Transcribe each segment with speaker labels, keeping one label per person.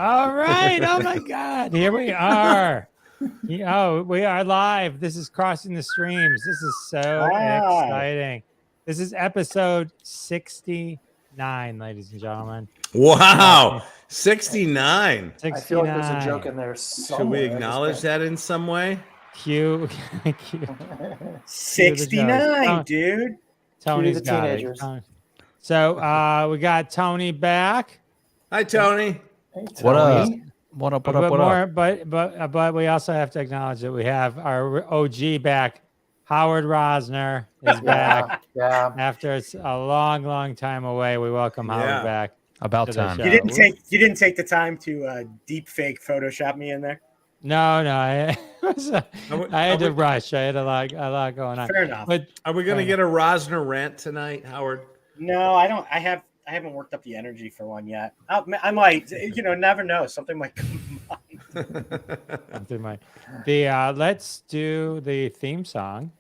Speaker 1: All right. Oh my God. Here we are. Oh, we are live. This is Crossing the Streams. This is so exciting. This is episode 69, ladies and gentlemen.
Speaker 2: Wow. 69.
Speaker 1: 69.
Speaker 3: I feel like there's a joke in there somewhere.
Speaker 2: Should we acknowledge that in some way?
Speaker 1: Cue.
Speaker 4: 69, dude.
Speaker 1: Tony's got it. So we got Tony back.
Speaker 2: Hi, Tony.
Speaker 3: Hey,
Speaker 5: What up?
Speaker 3: Tony.
Speaker 5: What up? What up? What up?
Speaker 1: But we also have to acknowledge that we have our OG back. Howard Rosner is back.
Speaker 3: Yeah.
Speaker 1: After a long time away, we welcome Howard back.
Speaker 5: About time.
Speaker 4: You didn't take the time to deep fake Photoshop me in there.
Speaker 1: No, I had to rush. I had a lot going on.
Speaker 4: Fair enough.
Speaker 1: But
Speaker 2: Are we going to get a Rosner rant tonight, Howard?
Speaker 4: No, I don't. I haven't worked up the energy for one yet. I might. Never know. Something might come on.
Speaker 1: Let's do the theme song.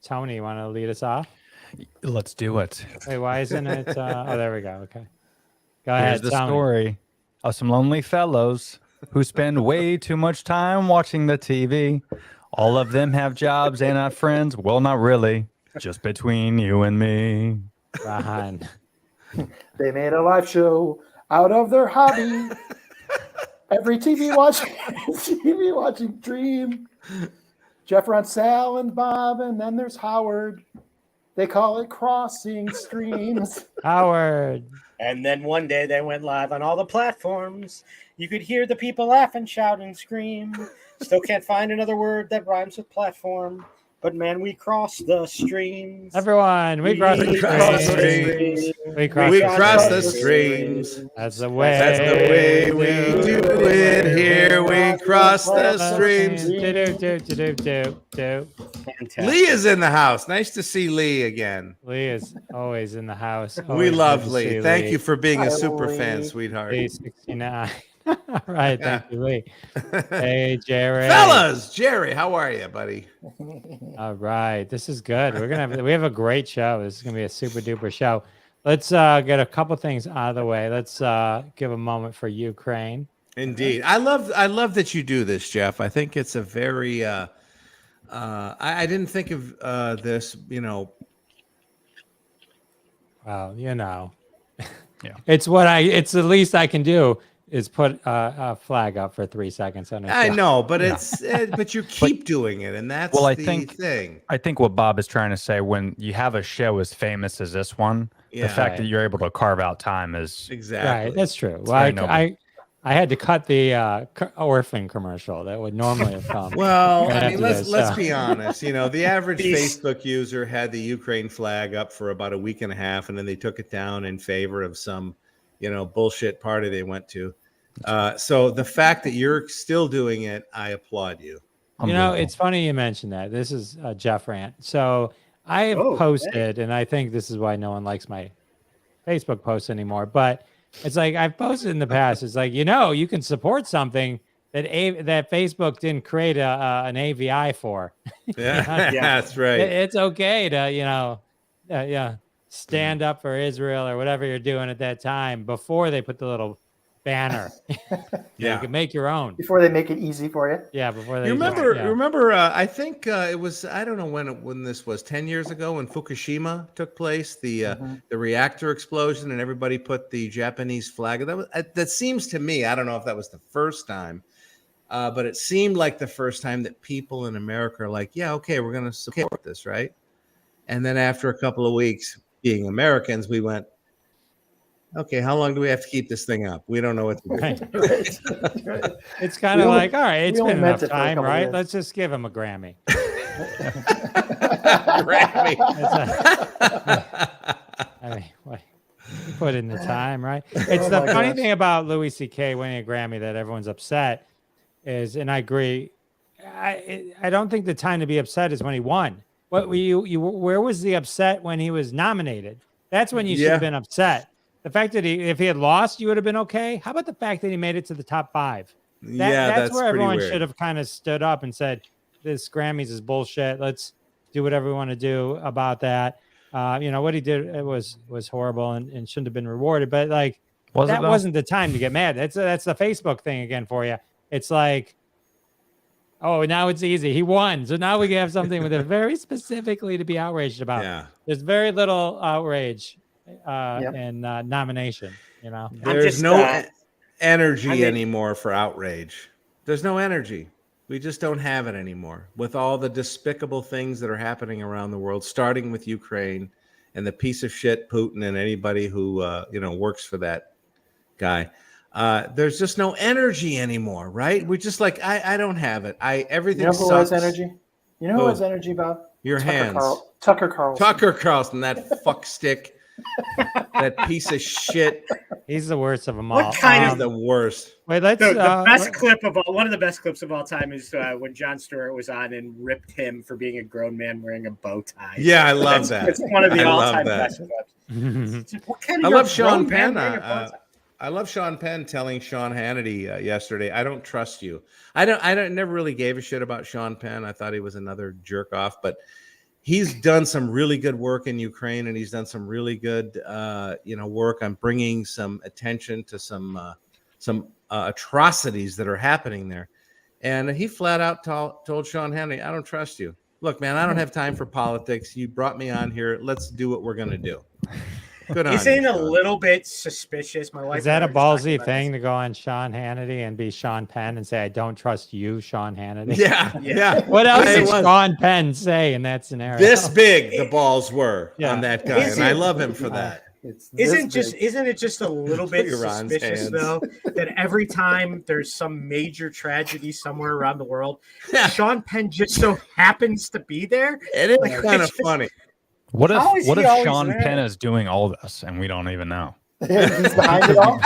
Speaker 1: Tony, you want to lead us off?
Speaker 5: Let's do it.
Speaker 1: Wait, why isn't it? Oh, there we go. Okay. Go
Speaker 5: Here's
Speaker 1: ahead.
Speaker 5: the story of some lonely fellows who spend way too much time watching the TV. All of them have jobs and not friends. Well, not really. Just between you and me.
Speaker 1: Ron.
Speaker 3: They made a live show out of their hobby. Every TV watching dream. Jeff runs Sal and Bob, and then there's Howard. They call it Crossing Streams.
Speaker 1: Howard.
Speaker 4: And then one day they went live on all the platforms. You could hear the people laugh and shout and scream. Still can't find another word that rhymes with platform. But man, we cross the streams.
Speaker 1: Everyone, we cross the streams.
Speaker 2: We cross the streams.
Speaker 1: That's the way
Speaker 2: we do it here. We cross the streams.
Speaker 4: Fantastic.
Speaker 2: Lee is in the house. Nice to see Lee again.
Speaker 1: Lee is always in the house.
Speaker 2: We love
Speaker 1: good to
Speaker 2: Lee.
Speaker 1: see
Speaker 2: Thank you for being a
Speaker 3: Hi,
Speaker 2: super
Speaker 3: Lee.
Speaker 2: fan, sweetheart.
Speaker 1: Lee 69. All right, thank you, Lee. Hey, Jerry.
Speaker 2: Fellas, Jerry, how are you, buddy?
Speaker 1: All right, this is good. We have a great show. This is gonna be a super duper show. Let's get a couple things out of the way. Let's give a moment for Ukraine.
Speaker 2: Indeed. I love that you do this, Jeff. I think it's a very I didn't think of this,
Speaker 1: Well,
Speaker 5: Yeah.
Speaker 1: it's the least I can do is put a flag up for 3 seconds on it.
Speaker 2: I know, but but you keep doing it, and that's the thing.
Speaker 5: I think what Bob is trying to say, when you have a show as famous as this one, the fact that you're able to carve out time is
Speaker 2: exactly
Speaker 1: right. That's true. Well, I had to cut the orphan commercial that would normally have come.
Speaker 2: Well, I mean, let's be honest. The average Facebook user had the Ukraine flag up for about a week and a half, and then they took it down in favor of some, bullshit party they went to. So the fact that you're still doing it, I applaud you.
Speaker 1: It's funny you mentioned that. This is a Jeff rant. So I have posted, and I think this is why no one likes my Facebook posts anymore, but it's like I've posted in the past. It's like, you can support something that Facebook didn't create an AVI for.
Speaker 2: Yeah, that's right.
Speaker 1: It's okay to, stand up for Israel or whatever you're doing at that time before they put the little banner. You can make your own.
Speaker 3: Before they make it easy for you.
Speaker 1: Yeah, before they
Speaker 2: remember I think it was, I don't know when this was, 10 years ago when Fukushima took place, the reactor explosion, and everybody put the Japanese flag. That seems to me, I don't know if that was the first time, but it seemed like the first time that people in America are like, yeah, okay, we're going to support this, right? And then after a couple of weeks, being Americans, we went, okay, how long do we have to keep this thing up? We don't know what to do.
Speaker 1: Right. It's kind of like, all right, it's been enough time, right?
Speaker 3: Years.
Speaker 1: Let's just give him a Grammy.
Speaker 2: Grammy.
Speaker 1: I mean, what? You put in the time, right? It's the funny thing about Louis C.K. winning a Grammy that everyone's upset is, and I agree, I don't think the time to be upset is when he won. What where was the upset when he was nominated? That's when you should have been upset. The fact that if he had lost, you would have been okay. How about the fact that he made it to the top 5? That's where everyone should have kind of stood up and said, this Grammys is bullshit. Let's do whatever we want to do about that. What he did, it was horrible and shouldn't have been rewarded. But that wasn't the time to get mad. That's the Facebook thing again for you. It's like, oh, now it's easy. He won. So now we can have something with it very specifically to be outraged about.
Speaker 2: Yeah.
Speaker 1: There's very little outrage in nomination, you know.
Speaker 2: There's no energy anymore for outrage. There's no energy. We just don't have it anymore with all the despicable things that are happening around the world, starting with Ukraine and the piece of shit Putin and anybody who works for that guy. There's just no energy anymore, right? We're just like, I don't have it. Everything sucks.
Speaker 3: Who has energy? You know who has energy, Bob?
Speaker 2: Your hands.
Speaker 3: Tucker Carlson.
Speaker 2: Tucker Carlson, that fuck stick. That piece of shit.
Speaker 1: He's the worst of them all.
Speaker 4: What kind
Speaker 2: He's the worst.
Speaker 1: Wait, let's.
Speaker 4: The best clip of all, one of the best clips of all time is when Jon Stewart was on and ripped him for being a grown man wearing a bow tie.
Speaker 2: Yeah, I love that.
Speaker 4: It's one of the all-time best clips.
Speaker 2: I love Sean Penn. I love Sean Penn telling Sean Hannity yesterday, "I don't trust you." I never really gave a shit about Sean Penn. I thought he was another jerk off, but he's done some really good work in Ukraine, and he's done some really good, work on bringing some attention to some atrocities that are happening there. And he flat out told Sean Hannity, "I don't trust you. Look, man, I don't have time for politics. You brought me on here. Let's do what we're gonna do." Good on you,
Speaker 4: Isn't a
Speaker 2: Sean.
Speaker 4: little bit suspicious. My wife.
Speaker 1: Is that a ballsy thing to go on Sean Hannity and be Sean Penn and say, "I don't trust you, Sean Hannity"?
Speaker 2: Yeah.
Speaker 1: What else did Sean Penn say in that scenario?
Speaker 2: This big the balls were on that guy, and I love him for that.
Speaker 4: Isn't it just a little bit suspicious though that every time there's some major tragedy somewhere around the world, Sean Penn just so happens to be there?
Speaker 2: It is kind of funny.
Speaker 5: What if Sean
Speaker 4: there?
Speaker 5: Penn is doing all this and we don't even know?
Speaker 3: He's behind it all.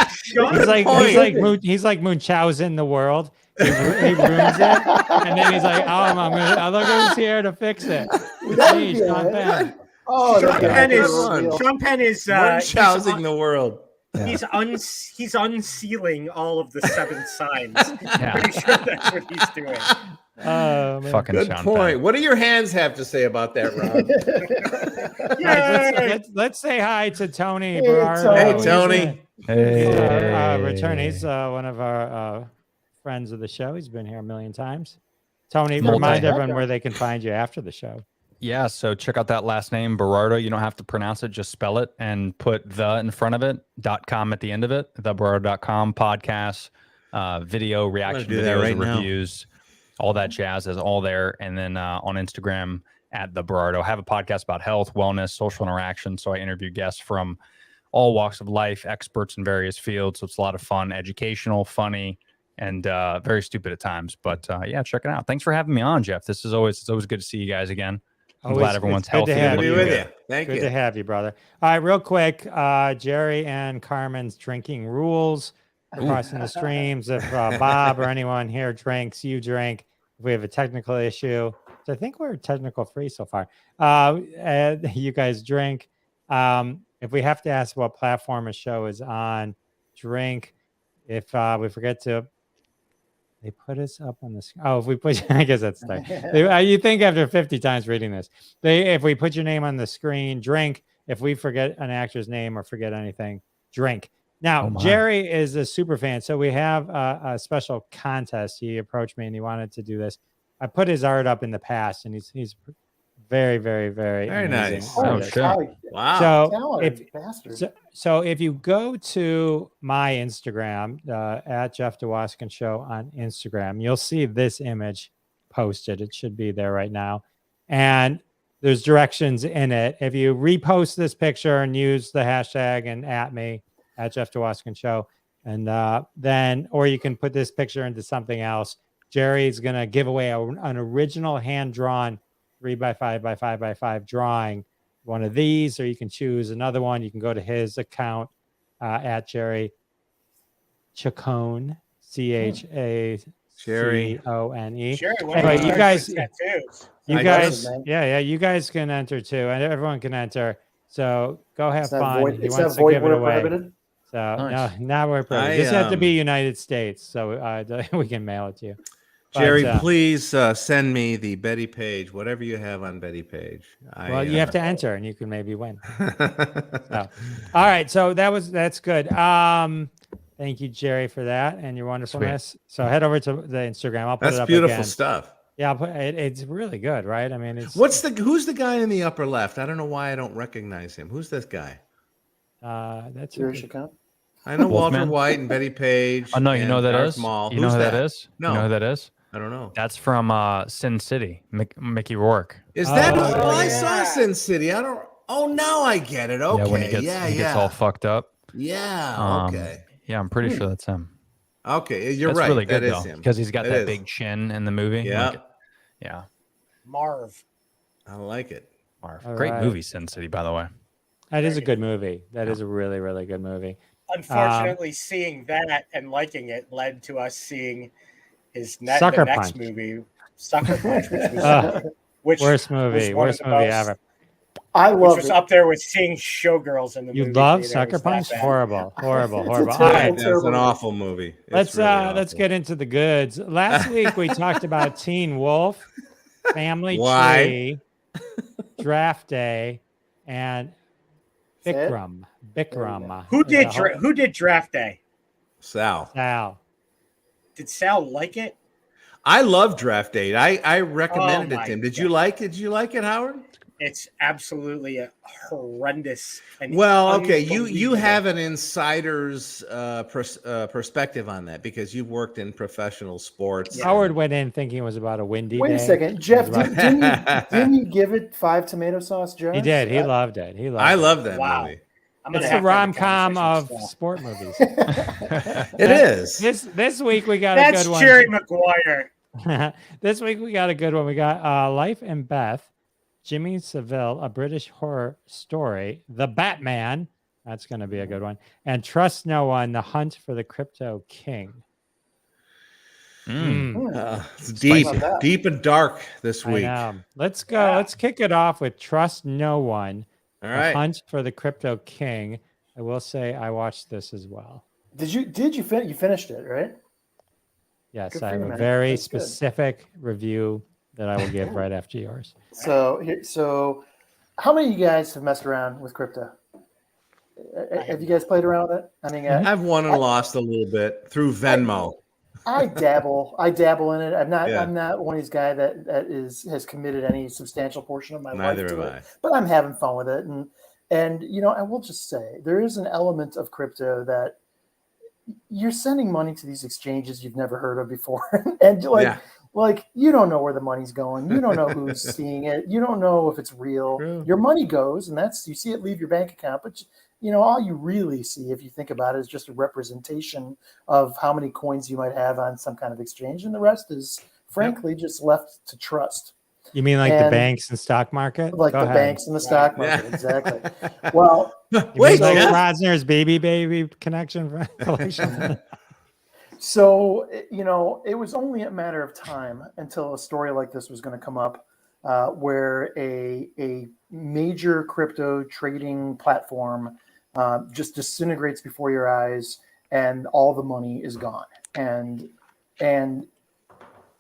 Speaker 1: He's like Munchausen the world. He ruins it, and then he's like, "Oh, I'm look who's here to fix it." It's me, Sean Penn.
Speaker 3: Oh,
Speaker 4: Sean Penn is
Speaker 2: Munchausen the world.
Speaker 4: He's unsealing all of the 7 signs. I'm pretty sure that's what he's doing.
Speaker 5: Fucking
Speaker 2: Good
Speaker 5: Sean
Speaker 2: point.
Speaker 5: Penn.
Speaker 2: What do your hands have to say about that, Ron?
Speaker 1: Let's say hi to Tony
Speaker 3: Hey,
Speaker 1: Berardo.
Speaker 2: Hey, Tony.
Speaker 5: Hey.
Speaker 1: Return. He's one of our friends of the show. He's been here a million times. Tony,
Speaker 5: Multi.
Speaker 1: remind everyone where they can find you after the show.
Speaker 5: Yeah, so check out that last name, Berardo. You don't have to pronounce it, just spell it and put the in front of it, .com at the end of it, theberardo.com, podcasts, video, reaction videos,
Speaker 2: right
Speaker 5: reviews, all that jazz is all there. And then on Instagram at the Berardo. I have a podcast about health, wellness, social interaction. So I interview guests from all walks of life, experts in various fields. So it's a lot of fun, educational, funny, and very stupid at times. But yeah, check it out. Thanks for having me on, Jeff. It's always good to see you guys again. I'm glad everyone's healthy.
Speaker 1: Good to have you
Speaker 2: with you. Thank you.
Speaker 1: Good to have you, brother. All right, real quick, Jerry and Carmen's drinking rules across in the streams. If Bob or anyone here drinks, you drink. If we have a technical issue, so I think we're technical free so far. You guys drink. If we have to ask what platform a show is on, drink. If we forget to, they put us up on the screen. Oh, if we put, I guess that's there. You think after 50 times reading this, if we put your name on the screen, drink. If we forget an actor's name or forget anything, drink. Now, Jerry is a super fan, so we have a special contest. He approached me and he wanted to do this. I put his art up in the past, and he's very, very, very
Speaker 2: nice.
Speaker 5: Oh, shit.
Speaker 2: Wow.
Speaker 1: So if you go to my Instagram, at Jeff DeWaskin Show on Instagram, you'll see this image posted. It should be there right now. And there's directions in it. If you repost this picture and use the hashtag and at me, at Jeff DeWaskin Show, and then, or you can put this picture into something else. Jerry's going to give away an original hand-drawn 3x5x5x5 drawing, one of these, or you can choose another one. You can go to his account at Jerry Chacone, Chacone.
Speaker 4: Jerry,
Speaker 1: Anyway, you guys, you guys can enter too, and everyone can enter. So go have fun. He wants to give it away.
Speaker 3: Prohibited?
Speaker 1: So no, not where prohibited. Just have to be United States, so we can mail it to you.
Speaker 2: Jerry,
Speaker 1: But,
Speaker 2: please send me the Betty Page, whatever you have on Betty Page.
Speaker 1: well, you have to enter, and you can maybe win. So, all right. So that's good. Thank you, Jerry, for that and your wonderfulness. So head over to the Instagram. I'll put
Speaker 2: That's
Speaker 1: it up
Speaker 2: beautiful
Speaker 1: again.
Speaker 2: stuff.
Speaker 1: Yeah, I'll put it. It's really good, right? I mean, it's
Speaker 2: Who's the guy in the upper left? I don't know why I don't recognize him. Who's this guy?
Speaker 1: that's a
Speaker 3: Jerry
Speaker 1: good-
Speaker 3: Chicago.
Speaker 2: I know Walter
Speaker 5: Wolfman?
Speaker 2: White and Betty Page.
Speaker 5: Oh no, you know who
Speaker 2: and
Speaker 5: that
Speaker 2: Darth
Speaker 5: is?
Speaker 2: Maul.
Speaker 5: You know
Speaker 2: Who's
Speaker 5: who that is?
Speaker 2: No,
Speaker 5: You know who that is?
Speaker 2: I don't know.
Speaker 5: That's from Sin City, Mickey Rourke.
Speaker 2: Is that?
Speaker 1: Oh,
Speaker 2: Oh, I
Speaker 4: yeah.
Speaker 2: saw Sin City. I don't. Oh, now I get it. Okay.
Speaker 5: Yeah, when he gets all fucked up.
Speaker 2: Yeah. Okay.
Speaker 5: Yeah, I'm pretty sure that's him.
Speaker 2: Okay. You're
Speaker 5: That's
Speaker 2: right.
Speaker 5: really good
Speaker 2: that
Speaker 5: though,
Speaker 2: is him
Speaker 5: because he's got
Speaker 2: It
Speaker 5: that
Speaker 2: is.
Speaker 5: big chin in the movie.
Speaker 2: Yeah.
Speaker 5: Like, yeah.
Speaker 4: Marv.
Speaker 2: I like it.
Speaker 5: Marv.
Speaker 1: All
Speaker 5: Great
Speaker 1: right.
Speaker 5: movie, Sin City, by the way.
Speaker 1: That is a good movie. That is a really, really good movie.
Speaker 4: Unfortunately, seeing that and liking it led to us seeing
Speaker 1: Sucker
Speaker 4: the next
Speaker 1: Punch.
Speaker 4: movie, Sucker Punch, which
Speaker 1: Worst
Speaker 4: was
Speaker 1: movie.
Speaker 4: one of
Speaker 1: Worst
Speaker 4: the
Speaker 1: movie
Speaker 4: most-
Speaker 1: ever.
Speaker 3: I
Speaker 4: which
Speaker 3: love
Speaker 4: was
Speaker 3: it.
Speaker 4: up there with seeing Showgirls in the
Speaker 1: You
Speaker 4: movie.
Speaker 1: love
Speaker 4: theater.
Speaker 1: Sucker
Speaker 4: It was that
Speaker 1: Punch?
Speaker 4: bad.
Speaker 1: Horrible, horrible,
Speaker 3: It's a
Speaker 1: horrible. All
Speaker 3: terrible-
Speaker 1: right.
Speaker 2: That's an awful movie. It's
Speaker 1: Let's
Speaker 2: really
Speaker 1: let's
Speaker 2: awful.
Speaker 1: get into the goods. Last week we talked about Teen Wolf, Family
Speaker 2: Why?
Speaker 1: Tree, Draft Day, and
Speaker 3: That's it?
Speaker 1: Bikram.
Speaker 3: There you
Speaker 1: Bikram.
Speaker 4: Who
Speaker 1: is the
Speaker 4: who did Draft Day?
Speaker 2: Sal.
Speaker 1: Sal.
Speaker 4: Did Sal like it?
Speaker 2: I love Draft Date. I recommended
Speaker 4: Oh
Speaker 2: it
Speaker 4: my
Speaker 2: to him. Did
Speaker 4: God.
Speaker 2: you like it? Did you like it, Howard?
Speaker 4: It's absolutely a horrendous. And
Speaker 2: Well, okay. You
Speaker 4: unbelievable.
Speaker 2: have an insider's perspective on that because you've worked in professional sports.
Speaker 1: Howard went in thinking it was about a windy
Speaker 3: Wait
Speaker 1: day.
Speaker 3: a second, Jeff.
Speaker 1: It was about-
Speaker 3: Didn't you give it 5 tomato sauce jars?
Speaker 1: He did. He loved it. He loved
Speaker 2: I
Speaker 1: it.
Speaker 2: love that
Speaker 4: Wow.
Speaker 2: movie.
Speaker 4: I'm gonna
Speaker 1: It's
Speaker 4: have
Speaker 1: the
Speaker 4: to have a
Speaker 1: rom-com
Speaker 4: conversation
Speaker 1: of
Speaker 4: with Sal.
Speaker 1: sport movies.
Speaker 2: It is.
Speaker 1: This week we got
Speaker 4: That's
Speaker 1: a good one.
Speaker 4: Jerry Maguire.
Speaker 1: This week we got a good one. We got Life and Beth, Jimmy Savile, a British horror story, The Batman. That's going to be a good one. And Trust No One, The Hunt for the Crypto King.
Speaker 2: It's deep,
Speaker 3: Spicy.
Speaker 2: deep and dark this
Speaker 1: I
Speaker 2: week.
Speaker 1: know. Let's go.
Speaker 4: Yeah.
Speaker 1: Let's kick it off with Trust No One,
Speaker 2: All
Speaker 1: The
Speaker 2: right.
Speaker 1: Hunt for the Crypto King. I will say I watched this as well.
Speaker 3: Did you finished it, right?
Speaker 1: Yes,
Speaker 3: Good
Speaker 1: I
Speaker 3: for
Speaker 1: have
Speaker 3: you,
Speaker 1: a
Speaker 3: man.
Speaker 1: very
Speaker 3: That's good.
Speaker 1: specific review that I will give right after yours.
Speaker 3: So how many of you guys have messed around with crypto? Have you guys played around with it? I mean,
Speaker 2: I've won and lost a little bit through Venmo.
Speaker 3: I dabble in it. I'm
Speaker 2: Yeah.
Speaker 3: not one of these guys that has committed any substantial portion of my
Speaker 2: Neither
Speaker 3: life to
Speaker 2: have
Speaker 3: it.
Speaker 2: I.
Speaker 3: But I'm having fun with it, and you know, I will just say there is an element of crypto that you're sending money to these exchanges you've never heard of before, and like you don't know where the money's going, you don't know who's seeing it, you don't know if it's real.
Speaker 2: True.
Speaker 3: Your money goes, and you see it leave your bank account, but you know all you really see, if you think about it, is just a representation of how many coins you might have on some kind of exchange, and the rest is frankly just left to trust.
Speaker 1: You mean like the
Speaker 3: And-
Speaker 1: banks and stock market?
Speaker 3: Like
Speaker 1: Go
Speaker 3: the
Speaker 1: ahead.
Speaker 3: banks and the stock market,
Speaker 2: Yeah.
Speaker 3: exactly. Well,
Speaker 1: You
Speaker 2: Wait,
Speaker 1: mean like
Speaker 2: Jeff.
Speaker 1: Rosner's baby connection collection?
Speaker 3: so you know, it was only a matter of time until a story like this was going to come up, where a major crypto trading platform just disintegrates before your eyes, and all the money is gone. And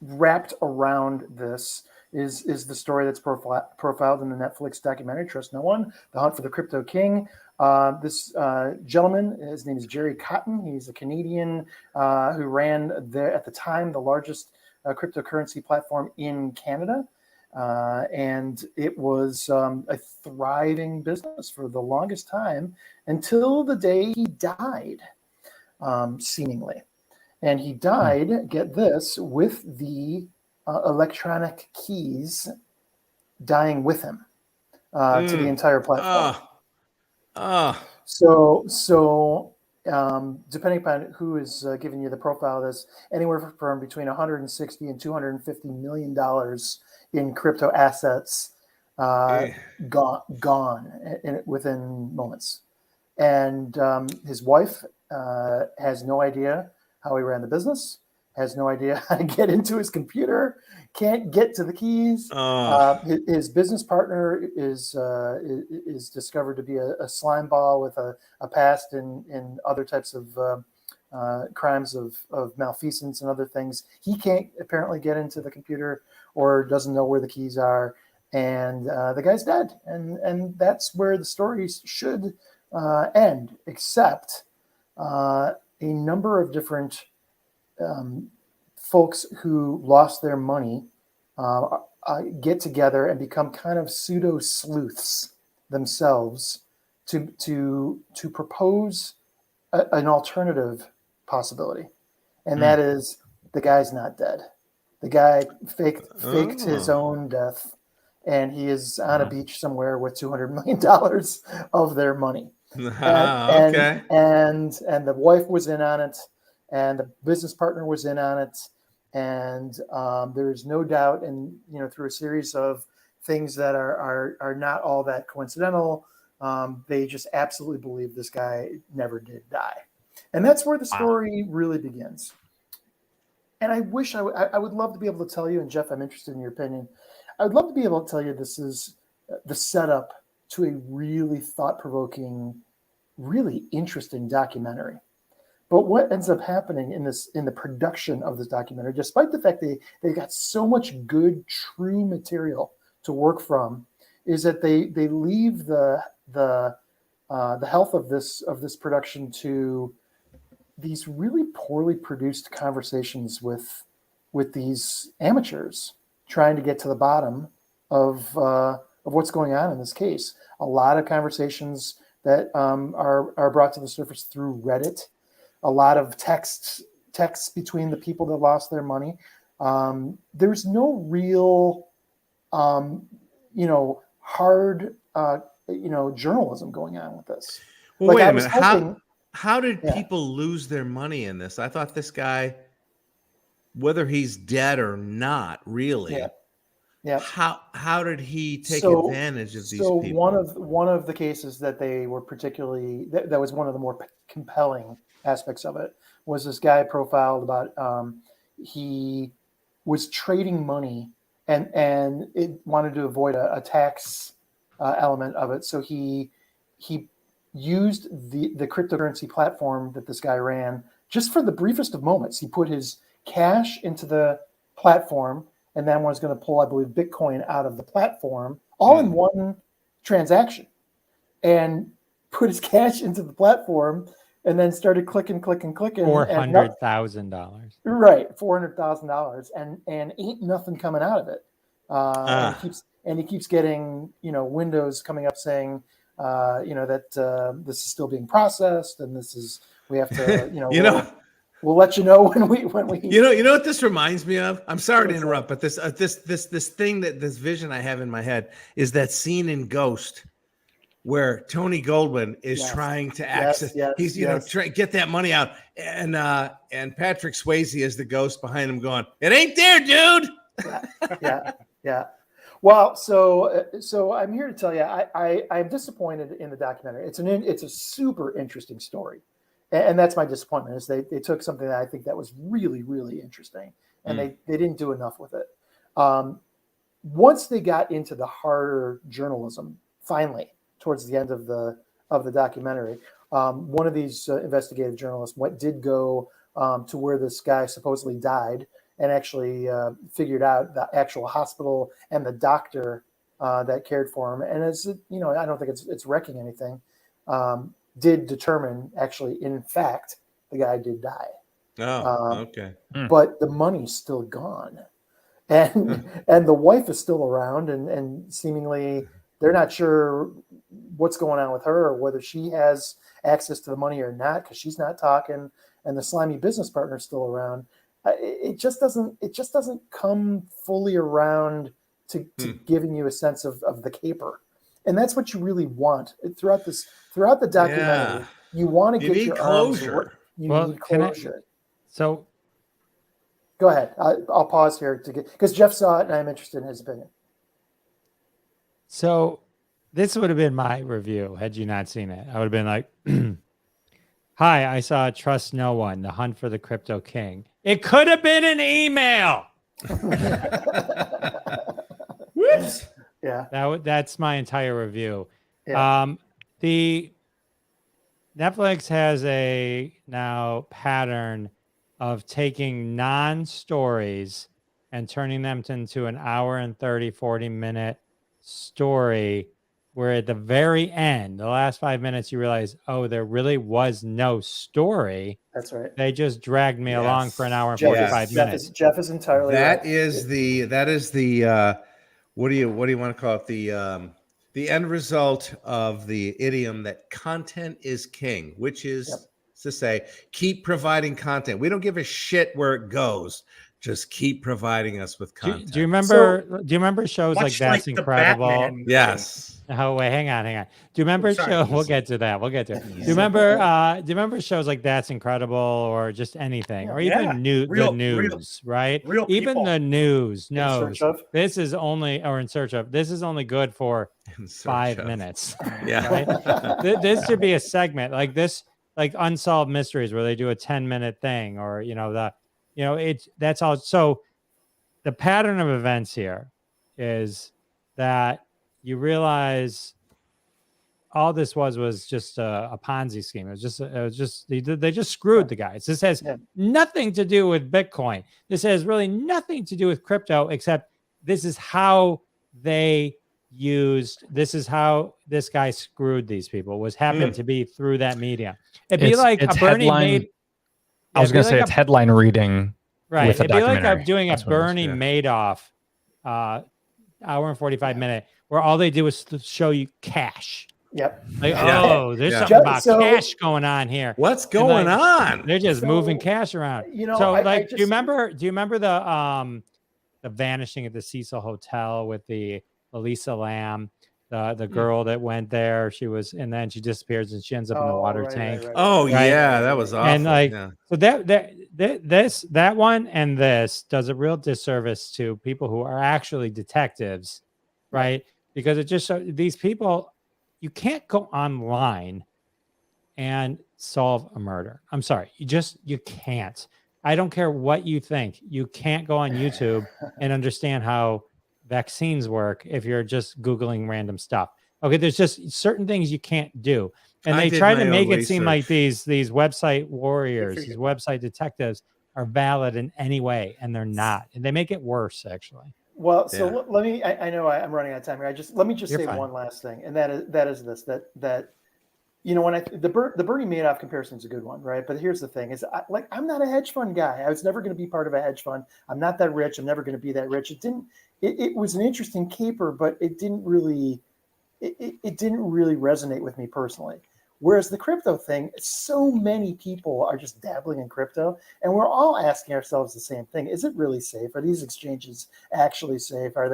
Speaker 3: wrapped around this is the story that's profiled in the Netflix documentary Trust No One, The Hunt for the Crypto King. This gentleman, his name is Jerry Cotton. He's a Canadian who ran at the time the largest cryptocurrency platform in Canada. And it was a thriving business for the longest time until the day he died, seemingly. And he died, get this, with the electronic keys dying with him to the entire platform. So depending upon who is giving you the profile of this, anywhere from between 160 and 250 million dollars in crypto assets gone within moments. And his wife has no idea how he ran the business, has no idea how to get into his computer, can't get to the keys. His business partner is discovered to be a slime ball with a past in other types of crimes of malfeasance and other things. He can't apparently get into the computer or doesn't know where the keys are, and the guy's dead. And that's where the story should end, except a number of different folks who lost their money get together and become kind of pseudo sleuths themselves to propose an alternative possibility, and that is the guy's not dead. The guy faked his own death, and he is on a beach somewhere with $200 million of their money.
Speaker 2: Okay.
Speaker 3: And the wife was in on it, and the business partner was in on it, and there's no doubt, and through a series of things that are not all that coincidental, they just absolutely believe this guy never did die, and that's where the story really begins. And I wish I would love to be able to tell you, and Jeff, I'm interested in your opinion. I would love to be able to tell you this is the setup to a really thought-provoking, really interesting documentary. But what ends up happening in the production of this documentary, despite the fact they got so much good, true material to work from, is that they leave the health of this production to these really poorly produced conversations with these amateurs trying to get to the bottom of what's going on in this case. A lot of conversations that are brought to the surface through Reddit. A lot of texts between the people that lost their money. There's no real, hard, journalism going on with this.
Speaker 2: Well, wait a
Speaker 3: I was
Speaker 2: minute.
Speaker 3: hoping-
Speaker 2: How did
Speaker 3: Yeah.
Speaker 2: people lose their money in this? I thought this guy, whether he's dead or not, really.
Speaker 3: Yeah.
Speaker 2: How did he take advantage of these
Speaker 3: so
Speaker 2: people?
Speaker 3: one of the cases that they were particularly that was one of the more compelling aspects of it was this guy profiled about he was trading money and it wanted to avoid a tax element of it, so he used the cryptocurrency platform that this guy ran just for the briefest of moments. He put his cash into the platform and then was going to pull, I believe, Bitcoin out of the platform all in one transaction, and put his cash into the platform and then started clicking.
Speaker 1: $400,000.
Speaker 3: Right, $400,000, and ain't nothing coming out of it. And he keeps getting windows coming up saying that this is still being processed, and we have to we'll let you know when we
Speaker 2: You know what this reminds me of? I'm sorry to interrupt, but this vision I have in my head is that scene in Ghost where Tony Goldwyn is trying to access. He's get that money out, and Patrick Swayze is the ghost behind him going, "It ain't there, dude."
Speaker 3: Yeah. Well, so I'm here to tell you, I'm disappointed in the documentary. It's a super interesting story, and that's my disappointment. Is they took something that I think that was really, really interesting, and they didn't do enough with it. Once they got into the harder journalism, finally towards the end of the documentary, one of these investigative journalists did go to where this guy supposedly died, and actually figured out the actual hospital and the doctor that cared for him. And as I don't think it's wrecking anything. Did determine actually, in fact, the guy did die.
Speaker 2: Oh, okay.
Speaker 3: But the money's still gone, and the wife is still around, and seemingly they're not sure what's going on with her or whether she has access to the money or not, because she's not talking, and the slimy business partner is still around. It just doesn't come fully around to giving you a sense of the caper, and that's what you really want throughout the documentary. You want to get your
Speaker 2: closure.
Speaker 3: You need closure.
Speaker 1: So
Speaker 3: go ahead. I'll pause here because Jeff saw it and I'm interested in his opinion.
Speaker 1: So this would have been my review had you not seen it. I would have been like, "Hi, I saw Trust No One: The Hunt for the Crypto King." It could have been an email.
Speaker 2: Whoops.
Speaker 3: Yeah.
Speaker 1: That's my entire review.
Speaker 3: Yeah.
Speaker 1: Netflix has a now pattern of taking non-stories and turning them into an hour and 30, 40-minute story where at the very end, the last 5 minutes, you realize, oh, there really was no story.
Speaker 3: That's right.
Speaker 1: They just dragged me along for an hour and
Speaker 3: Jeff,
Speaker 1: 45 minutes.
Speaker 3: Jeff is entirely right.
Speaker 2: That is the what do you want to call it, the end result of the idiom that content is king, which is to say, keep providing content. We don't give a shit where it goes. Just keep providing us with content.
Speaker 1: Do you remember shows like That's Incredible?
Speaker 4: Batman
Speaker 2: Yes.
Speaker 1: Oh wait, hang on. Do you remember show? We'll get to that. We'll get to it. Do you remember shows like That's Incredible or just anything, or even the news, right? Even the news knows this is only, or in search of, this is only good for 5 minutes.
Speaker 2: Yeah.
Speaker 1: Right? This should be a segment like this, like Unsolved Mysteries, where they do a 10-minute thing, or that's all. So the pattern of events here is that you realize all this was just a Ponzi scheme. It was just they just screwed the guys. This has nothing to do with Bitcoin. This has really nothing to do with crypto, except this is how this guy screwed these people, happened to be through that media. It'd be like a Bernie made.
Speaker 5: I was going to say it's headline reading.
Speaker 1: Right.
Speaker 5: With
Speaker 1: It'd be like doing a
Speaker 5: That's what it is,
Speaker 1: Bernie Madoff hour and 45 minute where all they do is show you cash.
Speaker 3: Yep.
Speaker 1: Like, there's something about cash going on here.
Speaker 2: What's going on?
Speaker 1: They're just moving cash around. Do you remember the vanishing at the Cecil Hotel with the Elisa Lam, the girl that went there? She was, and then she disappears and she ends up in the water tank.
Speaker 3: Right.
Speaker 2: Oh yeah, that was awful.
Speaker 1: And so that one and this does a real disservice to people who are actually detectives, right? Because it just shows these people, you can't go online and solve a murder. I'm sorry, you can't. I don't care what you think. You can't go on YouTube and understand how vaccines work if you're just Googling random stuff. Okay, there's just certain things you can't do. And they try to make it seem like these website warriors, these website detectives are valid in any way, and they're not. And they make it worse, actually.
Speaker 3: Well, so let me. I know I'm running out of time here. Let me say one last thing, and that is this: that when the Bernie Madoff comparison is a good one, right? But here's the thing: I'm not a hedge fund guy. I was never going to be part of a hedge fund. I'm not that rich. I'm never going to be that rich. It was an interesting caper, but it didn't really resonate with me personally. Whereas the crypto thing, so many people are just dabbling in crypto, and we're all asking ourselves the same thing: is it really safe? Are these exchanges actually safe? Are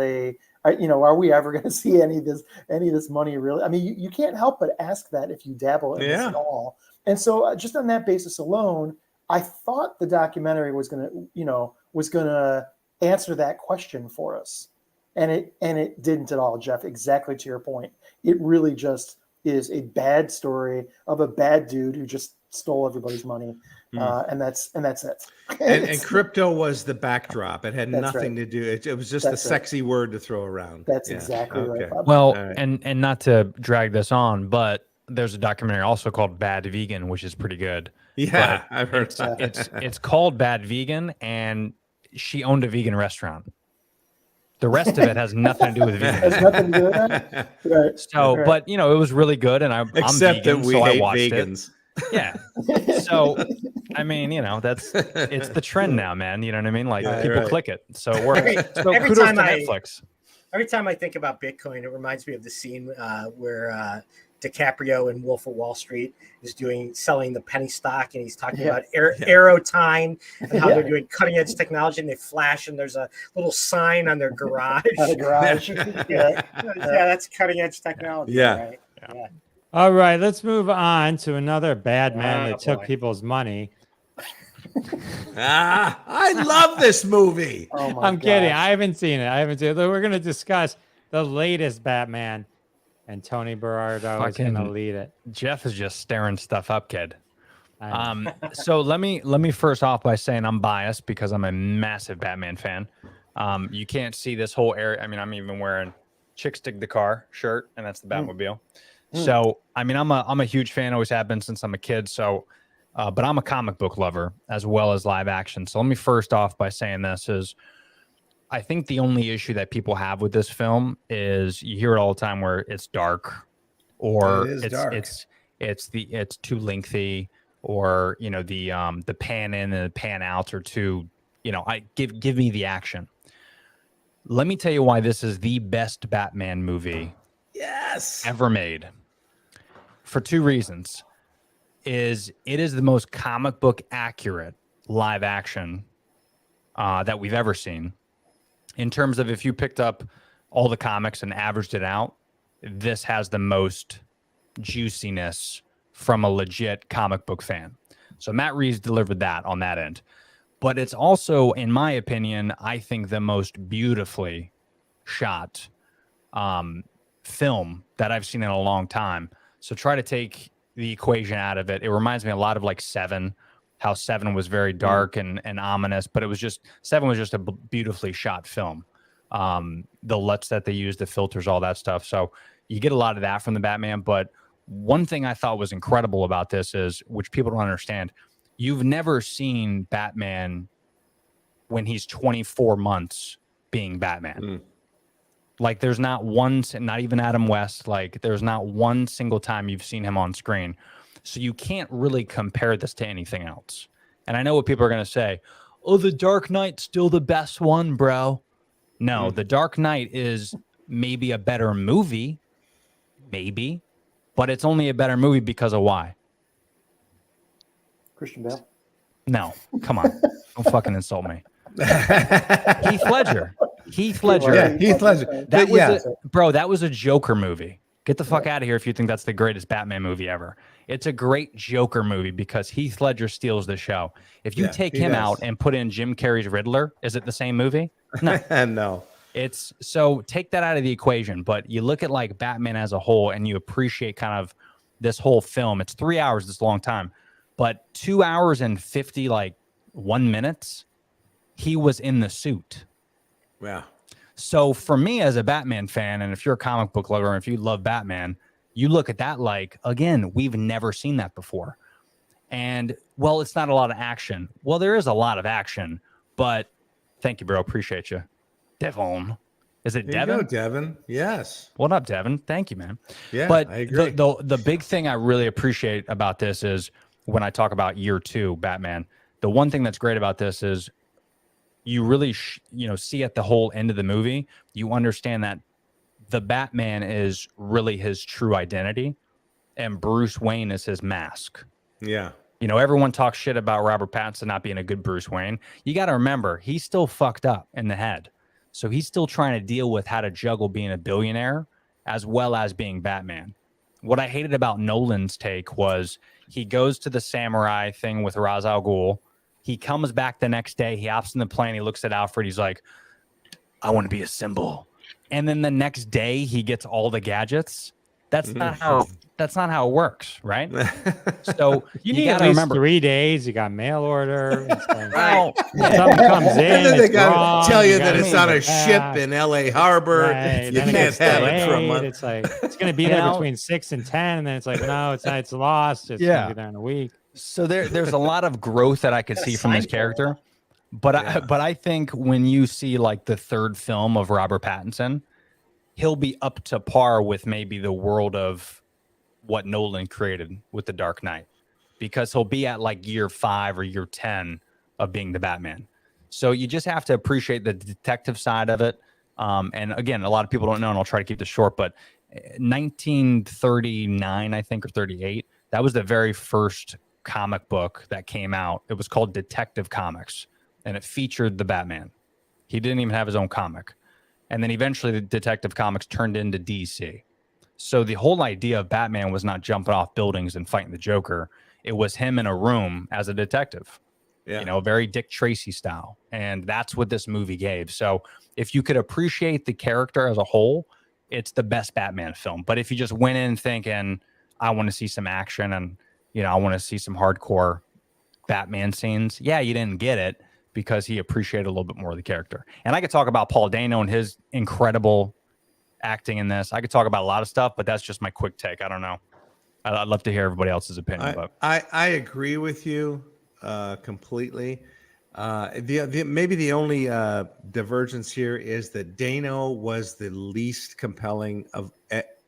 Speaker 3: we ever going to see any of this money really? I mean, you can't help but ask that if you dabble in this at all. And so, just on that basis alone, I thought the documentary was going to answer that question for us, and it didn't at all, Jeff. Exactly to your point, it really just is a bad story of a bad dude who just stole everybody's money, and that's it.
Speaker 2: And crypto was the backdrop. It had nothing to do. It was just a sexy word to throw around.
Speaker 3: That's exactly right, Bob.
Speaker 5: Well, and not to drag this on, but there's a documentary also called Bad Vegan, which is pretty good.
Speaker 2: Yeah, I've heard that.
Speaker 5: It's called Bad Vegan, and she owned a vegan restaurant. The rest of it has nothing to do with vegan.
Speaker 3: Has nothing to do with that? Right.
Speaker 5: So, but it was really good, and I'm
Speaker 2: Except
Speaker 5: vegan,
Speaker 2: that we
Speaker 5: so
Speaker 2: hate
Speaker 5: I watched
Speaker 2: vegans.
Speaker 5: it. Yeah. So, I mean, it's the trend now, man. You know what I mean? Like people click it, so it works. So kudos to Netflix.
Speaker 4: Every time I think about Bitcoin, it reminds me of the scene where DiCaprio in Wolf of Wall Street is selling the penny stock, and he's talking about aerotime and how they're doing cutting edge technology, and they flash and there's a little sign on their garage. That's cutting edge technology. Right? Yeah.
Speaker 1: All right, let's move on to another bad man that took people's money.
Speaker 2: I love this movie.
Speaker 1: I'm kidding. I haven't seen it. We're going to discuss the latest Batman, and Tony Berardo is going to lead it.
Speaker 5: Jeff is just staring stuff up, kid. So let me first off by saying I'm biased because I'm a massive Batman fan. You can't see this whole area. I mean, I'm even wearing Chicks Dig the Car shirt, and that's the Batmobile. So, I mean, I'm a huge fan, always have been since I'm a kid. So, but I'm a comic book lover as well as live action. So let me first off by saying this is I think the only issue that people have with this film is you hear it all the time where it's dark or
Speaker 2: It is dark.
Speaker 5: it's too lengthy, or the pan in and the pan outs are too, I give me the action. Let me tell you why this is the best Batman movie ever made. For two reasons. It is the most comic book accurate live action that we've ever seen. In terms of if you picked up all the comics and averaged it out, this has the most juiciness from a legit comic book fan. So Matt Reeves delivered that on that end. But it's also, in my opinion, I think the most beautifully shot film that I've seen in a long time. So try to take the equation out of it. It reminds me a lot of like Seven, how Seven was very dark and ominous, but Seven was just a beautifully shot film. The LUTs that they used, the filters, all that stuff. So you get a lot of that from the Batman. But one thing I thought was incredible about this is, which people don't understand, you've never seen Batman when he's 24 months being Batman. Like there's not one, not even Adam West, like there's not one single time you've seen him on screen. So you can't really compare this to anything else. And I know what people are going to say. Oh, The Dark Knight's still the best one, bro. No, The Dark Knight is maybe a better movie. Maybe. But it's only a better movie because of why?
Speaker 3: Christian Bale.
Speaker 5: No, come on. Don't fucking insult me. Heath Ledger.
Speaker 2: Yeah, Heath Ledger.
Speaker 5: That was a Joker movie. Get the fuck out of here if you think that's the greatest Batman movie ever. It's a great Joker movie because Heath Ledger steals the show. If you take him out and put in Jim Carrey's Riddler, is it the same movie? No.
Speaker 2: No.
Speaker 5: It's so take that out of the equation, but you look at like Batman as a whole and you appreciate kind of this whole film. It's 3 hours, this long time, but 2 hours and 51 minutes, he was in the suit.
Speaker 2: Yeah.
Speaker 5: So for me as a Batman fan, and if you're a comic book lover, and if you love Batman, you look at that like, again, we've never seen that before. And, well, it's not a lot of action. Well, there is a lot of action, but thank you, bro. Appreciate you. Devon. Is it Devon?
Speaker 2: You go, Devon. Yes.
Speaker 5: What up, Devon? Thank you, man.
Speaker 2: Yeah,
Speaker 5: but
Speaker 2: I agree.
Speaker 5: The big thing I really appreciate about this is when I talk about year two Batman, the one thing that's great about this is you really, see at the whole end of the movie, you understand that the Batman is really his true identity and Bruce Wayne is his mask.
Speaker 2: Yeah.
Speaker 5: Everyone talks shit about Robert Pattinson not being a good Bruce Wayne. You got to remember, he's still fucked up in the head. So he's still trying to deal with how to juggle being a billionaire as well as being Batman. What I hated about Nolan's take was he goes to the samurai thing with Ra's al Ghul. He comes back the next day. He hops in the plane. He looks at Alfred. He's like, I want to be a symbol. And then the next day he gets all the gadgets. That's not how it works, right?
Speaker 1: So you need
Speaker 5: gotta
Speaker 1: at least
Speaker 5: remember
Speaker 1: 3 days. You got mail order.
Speaker 2: Right.
Speaker 1: Something comes in.
Speaker 2: And then they
Speaker 1: it's
Speaker 2: got
Speaker 1: wrong,
Speaker 2: to tell you
Speaker 1: you
Speaker 2: that
Speaker 1: gotta
Speaker 2: it's on a
Speaker 1: make it
Speaker 2: ship
Speaker 1: back.
Speaker 2: in L.A. Harbor.
Speaker 1: Right.
Speaker 2: You
Speaker 1: Then it
Speaker 2: can't
Speaker 1: gets
Speaker 2: have it for a
Speaker 1: delayed.
Speaker 2: month.
Speaker 1: It's like it's going to be there between 6 and 10, and then it's like no, it's not. It's lost. It's going to be there in a week.
Speaker 5: So there's a lot of growth that I could see from this character. But I think when you see like the third film of Robert Pattinson, he'll be up to par with maybe the world of what Nolan created with The Dark Knight, because he'll be at like year 5 or year 10 of being the Batman. So you just have to appreciate the detective side of it. And again, a lot of people don't know, and I'll try to keep this short, but 1939, I think, or 38, that was the very first comic book that came out. It was called Detective Comics, and it featured the Batman. He didn't even have his own comic. And then eventually the Detective Comics turned into DC. So the whole idea of Batman was not jumping off buildings and fighting the Joker. It was him in a room as a detective, very Dick Tracy style. And that's what this movie gave. So if you could appreciate the character as a whole, it's the best Batman film. But if you just went in thinking, I want to see some action and, I want to see some hardcore Batman scenes, you didn't get it because he appreciated a little bit more of the character. And I could talk about Paul Dano and his incredible acting in this. I could talk about a lot of stuff, but that's just my quick take. I don't know. I'd love to hear everybody else's opinion. But
Speaker 2: I agree with you completely. Maybe the only divergence here is that Dano was the least compelling of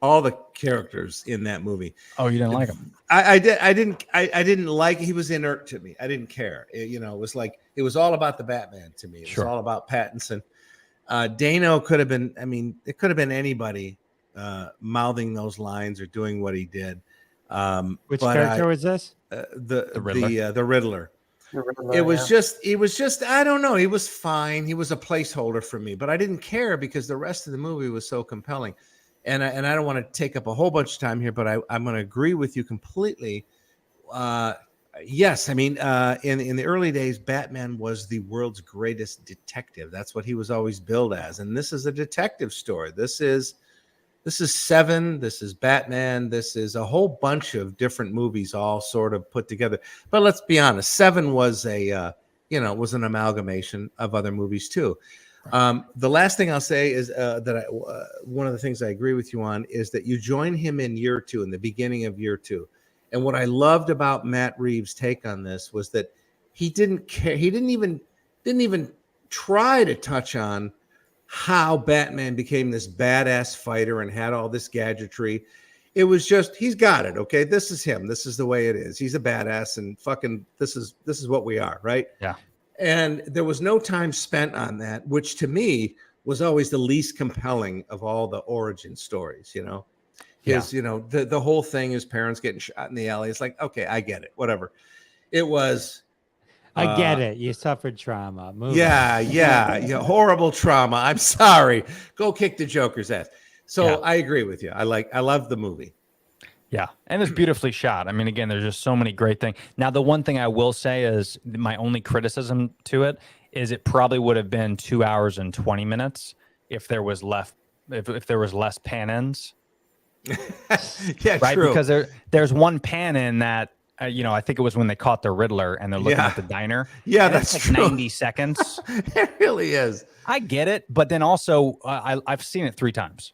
Speaker 2: all the characters in that movie.
Speaker 5: Oh, you didn't like him?
Speaker 2: I didn't like. He was inert to me. I didn't care. It was like it was all about the Batman to me. It was all about Pattinson. Dano could have been. I mean, it could have been anybody mouthing those lines or doing what he did.
Speaker 1: Which character was this?
Speaker 2: The
Speaker 5: Riddler.
Speaker 2: The Riddler. It was just I don't know. He was fine. He was a placeholder for me, but I didn't care because the rest of the movie was so compelling. And I don't want to take up a whole bunch of time here, but I'm going to agree with you completely. Yes, I mean, in the early days, Batman was the world's greatest detective. That's what he was always billed as. And this is a detective story. This is Seven. This is Batman. This is a whole bunch of different movies all sort of put together. But let's be honest, Seven was was an amalgamation of other movies too. The last thing I'll say is one of the things I agree with you on is that you join him in year 2, in the beginning of year 2. And what I loved about Matt Reeves' take on this was that he didn't care. He didn't even try to touch on how Batman became this badass fighter and had all this gadgetry. It was just, he's got it. Okay. This is him. This is the way it is. He's a badass and fucking, this is what we are. Right.
Speaker 5: Yeah.
Speaker 2: And there was no time spent on that, which to me was always the least compelling of all the origin stories, the whole thing, his parents getting shot in the alley. It's like, okay, I get it. Whatever. It was.
Speaker 1: I get it. You suffered trauma.
Speaker 2: Yeah. Horrible trauma. I'm sorry. Go kick the Joker's ass. So I agree with you. I love the movie.
Speaker 5: Yeah, and it's beautifully shot. I mean, again, there's just so many great things. Now, the one thing I will say is my only criticism to it is it probably would have been 2 hours and 20 minutes if there was less pan ins.
Speaker 2: Yeah,
Speaker 5: right.
Speaker 2: True.
Speaker 5: Because there's one pan in that I think it was when they caught the Riddler and they're looking at the diner.
Speaker 2: Yeah, that's
Speaker 5: like
Speaker 2: true.
Speaker 5: 90 seconds.
Speaker 2: It really is.
Speaker 5: I get it, but then also I've seen it 3 times.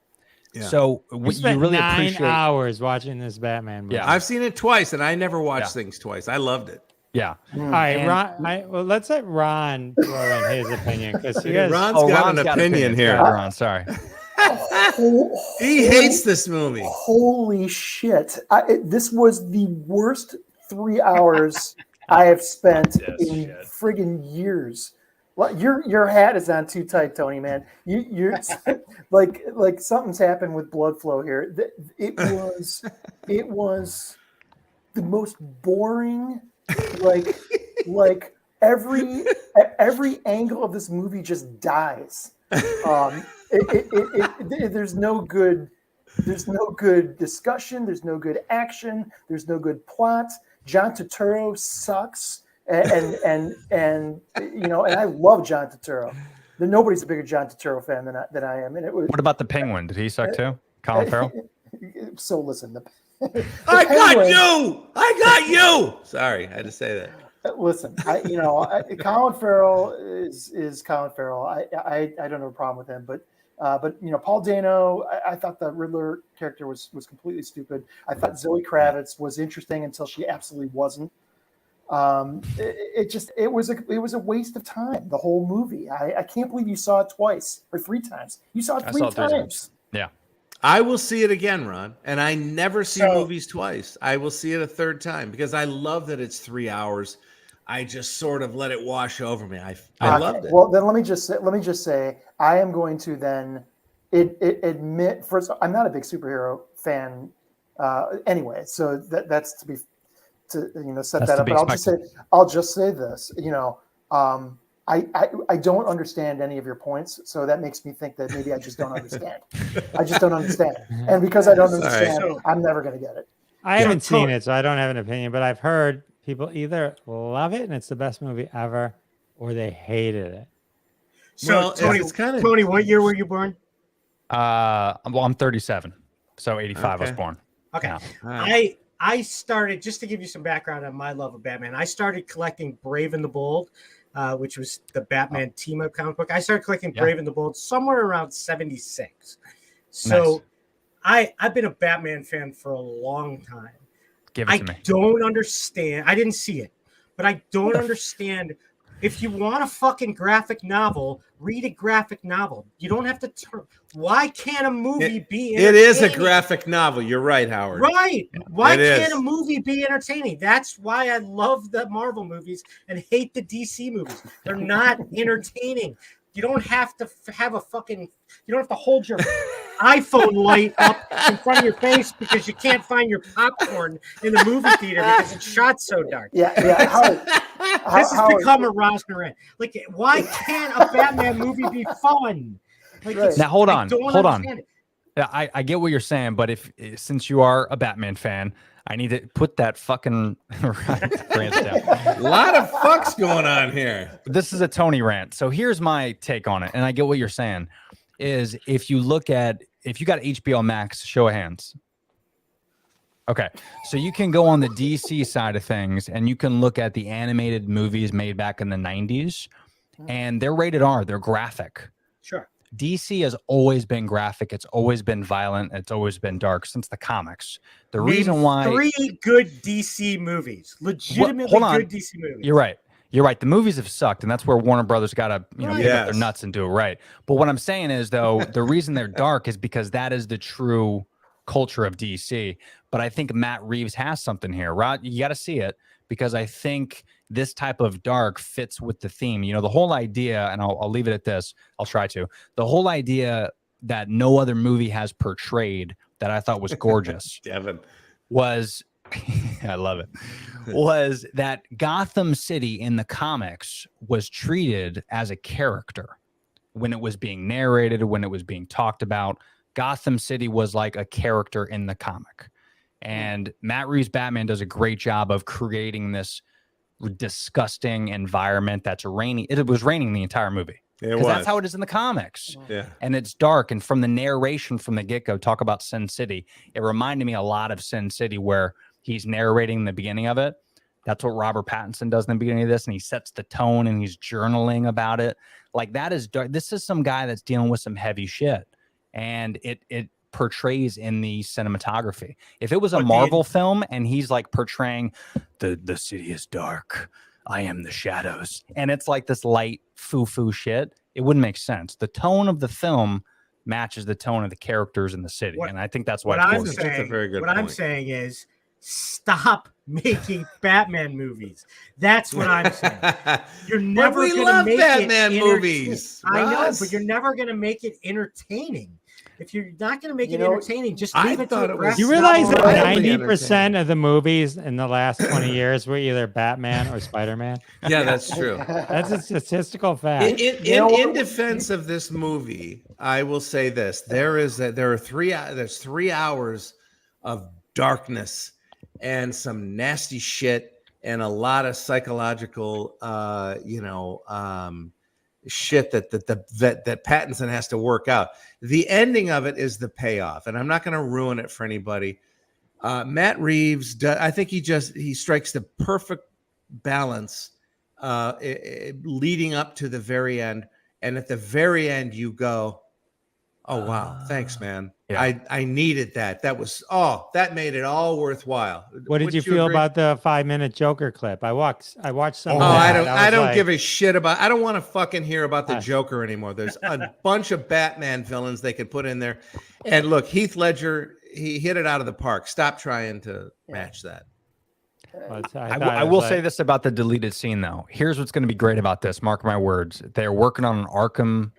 Speaker 2: Yeah.
Speaker 5: So
Speaker 1: you spent
Speaker 5: really
Speaker 1: 9
Speaker 5: appreciate
Speaker 1: hours watching this Batman movie.
Speaker 2: Yeah, I've seen it twice, and I never watch things twice. I loved it.
Speaker 5: Yeah.
Speaker 1: All right, Ron. Let's let Ron throw in his opinion because
Speaker 2: Ron's got an opinion here.
Speaker 5: Ron, sorry.
Speaker 2: He hates this movie.
Speaker 3: Holy shit! This was the worst 3 hours I have spent in friggin' years. Well, your hat is on too tight, Tony. Man, you're like something's happened with blood flow here. It was the most boring. Like every angle of this movie just dies. There's no good discussion. There's no good action. There's no good plot. John Turturro sucks. And I love John Turturro. Nobody's a bigger John Turturro fan than I am. And
Speaker 5: what about the Penguin? Did he suck too? Colin Farrell?
Speaker 3: So listen,
Speaker 2: I got you. Sorry, I had to say that.
Speaker 3: Listen, Colin Farrell is Colin Farrell. I don't have a problem with him, but Paul Dano, I thought the Riddler character was completely stupid. I thought Zoe Kravitz was interesting until she absolutely wasn't. It was a waste of time. The whole movie. I can't believe you saw it twice or 3 times. You saw it 3 times.
Speaker 5: Yeah.
Speaker 2: I will see it again, Ron. And I never see movies twice. I will see it a 3rd time because I love that it's 3 hours. I just sort of let it wash over me. I loved it.
Speaker 3: Well, then let me just say I am going to then admit first. I'm not a big superhero fan anyway, so that's to set that up. But I'll just say this. I don't understand any of your points, so that makes me think that maybe I just don't understand. I just don't understand, and because I don't understand, I'm never going to get it.
Speaker 1: I haven't seen it, so I don't have an opinion. But I've heard people either love it and it's the best movie ever, or they hated it.
Speaker 4: So, Tony, Tony, what year were you born?
Speaker 5: I'm 37, so 85 I was born.
Speaker 4: Okay,
Speaker 5: yeah.
Speaker 4: Right. I started, just to give you some background on my love of Batman, I started collecting Brave and the Bold, which was the Batman team-up comic book. I started collecting Brave and the Bold somewhere around 76. So I've been a Batman fan for a long time.
Speaker 5: Give it to me.
Speaker 4: Don't understand. I didn't see it, but I don't understand. If you want a fucking graphic novel, read a graphic novel. You don't have to turn. Why can't a movie be entertaining?
Speaker 2: It is a graphic novel. You're right, Howard.
Speaker 4: Right. Why
Speaker 2: It
Speaker 4: can't
Speaker 2: is.
Speaker 4: a movie be entertaining? That's why I love the Marvel movies and hate the DC movies. They're not entertaining. You don't have to have a fucking. You don't have to hold your iPhone light up in front of your face because you can't find your popcorn in the movie theater because it's shot so dark.
Speaker 3: Yeah. Howard,
Speaker 4: This has become a roster rant. Like, why can't a Batman movie be fun? Like,
Speaker 3: Right.
Speaker 5: Now hold on,
Speaker 4: I don't
Speaker 5: hold on.
Speaker 4: understand it.
Speaker 5: Yeah, I get what you're saying, but since you are a Batman fan, I need to put that fucking rant down.
Speaker 2: A lot of fucks going on here.
Speaker 5: This is a Tony rant. So here's my take on it, and I get what you're saying. Is if you got HBO Max, show of hands. Okay, so you can go on the DC side of things, and you can look at the animated movies made back in the 90s, and they're rated R. They're graphic.
Speaker 4: Sure.
Speaker 5: DC has always been graphic. It's always been violent. It's always been dark since the comics. The reason why
Speaker 4: 3 good DC movies, legitimately
Speaker 5: hold on.
Speaker 4: good DC movies.
Speaker 5: You're right. You're right. The movies have sucked, and that's where Warner Brothers got to pick up their nuts and do it right. But what I'm saying is, though, the reason they're dark is because that is the true culture of DC. But I think Matt Reeves has something here, Rod. You got to see it because I think this type of dark fits with the theme. You know, the whole idea, and I'll leave it at this. I'll try to. The whole idea that no other movie has portrayed that I thought was gorgeous
Speaker 2: Devin.
Speaker 5: was, I love it, was that Gotham City in the comics was treated as a character when it was being narrated, when it was being talked about. Gotham City was like a character in the comic. And Matt Reeves' Batman does a great job of creating this disgusting environment that's raining. It was raining the entire movie. Because that's how it is in the comics.
Speaker 2: Yeah.
Speaker 5: And it's dark. And from the narration from the get-go, talk about Sin City, it reminded me a lot of Sin City where he's narrating the beginning of it. That's what Robert Pattinson does in the beginning of this. And he sets the tone and he's journaling about it. Like, that is dark. This is some guy that's dealing with some heavy shit. And it portrays in the cinematography. If it was a Marvel film and he's like portraying the city is dark, I am the shadows, and it's like this light foo-foo shit, it wouldn't make sense. The tone of the film matches the tone of the characters in the city, and I think that's why it's
Speaker 2: That's a very good
Speaker 4: What I'm
Speaker 2: point.
Speaker 4: saying is, stop making Batman movies. That's what I'm saying. You're never
Speaker 2: we
Speaker 4: going to
Speaker 2: love
Speaker 4: make
Speaker 2: Batman
Speaker 4: it
Speaker 2: movies.
Speaker 4: I know,
Speaker 2: Russ.
Speaker 4: but you're never going to make it entertaining. If you're not going to make it
Speaker 3: know,
Speaker 4: entertaining, just
Speaker 2: I
Speaker 4: leave it
Speaker 2: thought
Speaker 4: to
Speaker 2: it
Speaker 4: a
Speaker 2: was-
Speaker 1: You
Speaker 4: graphic
Speaker 1: realize
Speaker 4: novel.
Speaker 1: that
Speaker 2: Wildly
Speaker 1: 90% of the movies in the last 20 years were either Batman or Spider-Man?
Speaker 2: Yeah, that's true.
Speaker 1: That's a statistical fact.
Speaker 2: In defense of this movie, I will say this: there's 3 hours of darkness and some nasty shit and a lot of psychological, shit that Pattinson has to work out. The ending of it is the payoff, and I'm not going to ruin it for anybody. Matt Reeves, I think he strikes the perfect balance leading up to the very end, and at the very end you go, oh wow, thanks man.
Speaker 5: Yeah.
Speaker 2: I needed that. That made it all worthwhile.
Speaker 1: What did you
Speaker 2: Wouldn't
Speaker 1: feel
Speaker 2: agree?
Speaker 1: about the 5-minute Joker clip? I watched some.
Speaker 2: Oh,
Speaker 1: of that.
Speaker 2: I
Speaker 1: was
Speaker 2: don't
Speaker 1: like,
Speaker 2: give a shit about. I don't want to fucking hear about the Joker anymore. There's a bunch of Batman villains they could put in there, and look, Heath Ledger, he hit it out of the park. Stop trying to match that.
Speaker 5: I will say this about the deleted scene, though. Here's what's going to be great about this. Mark my words. They're working on an Arkham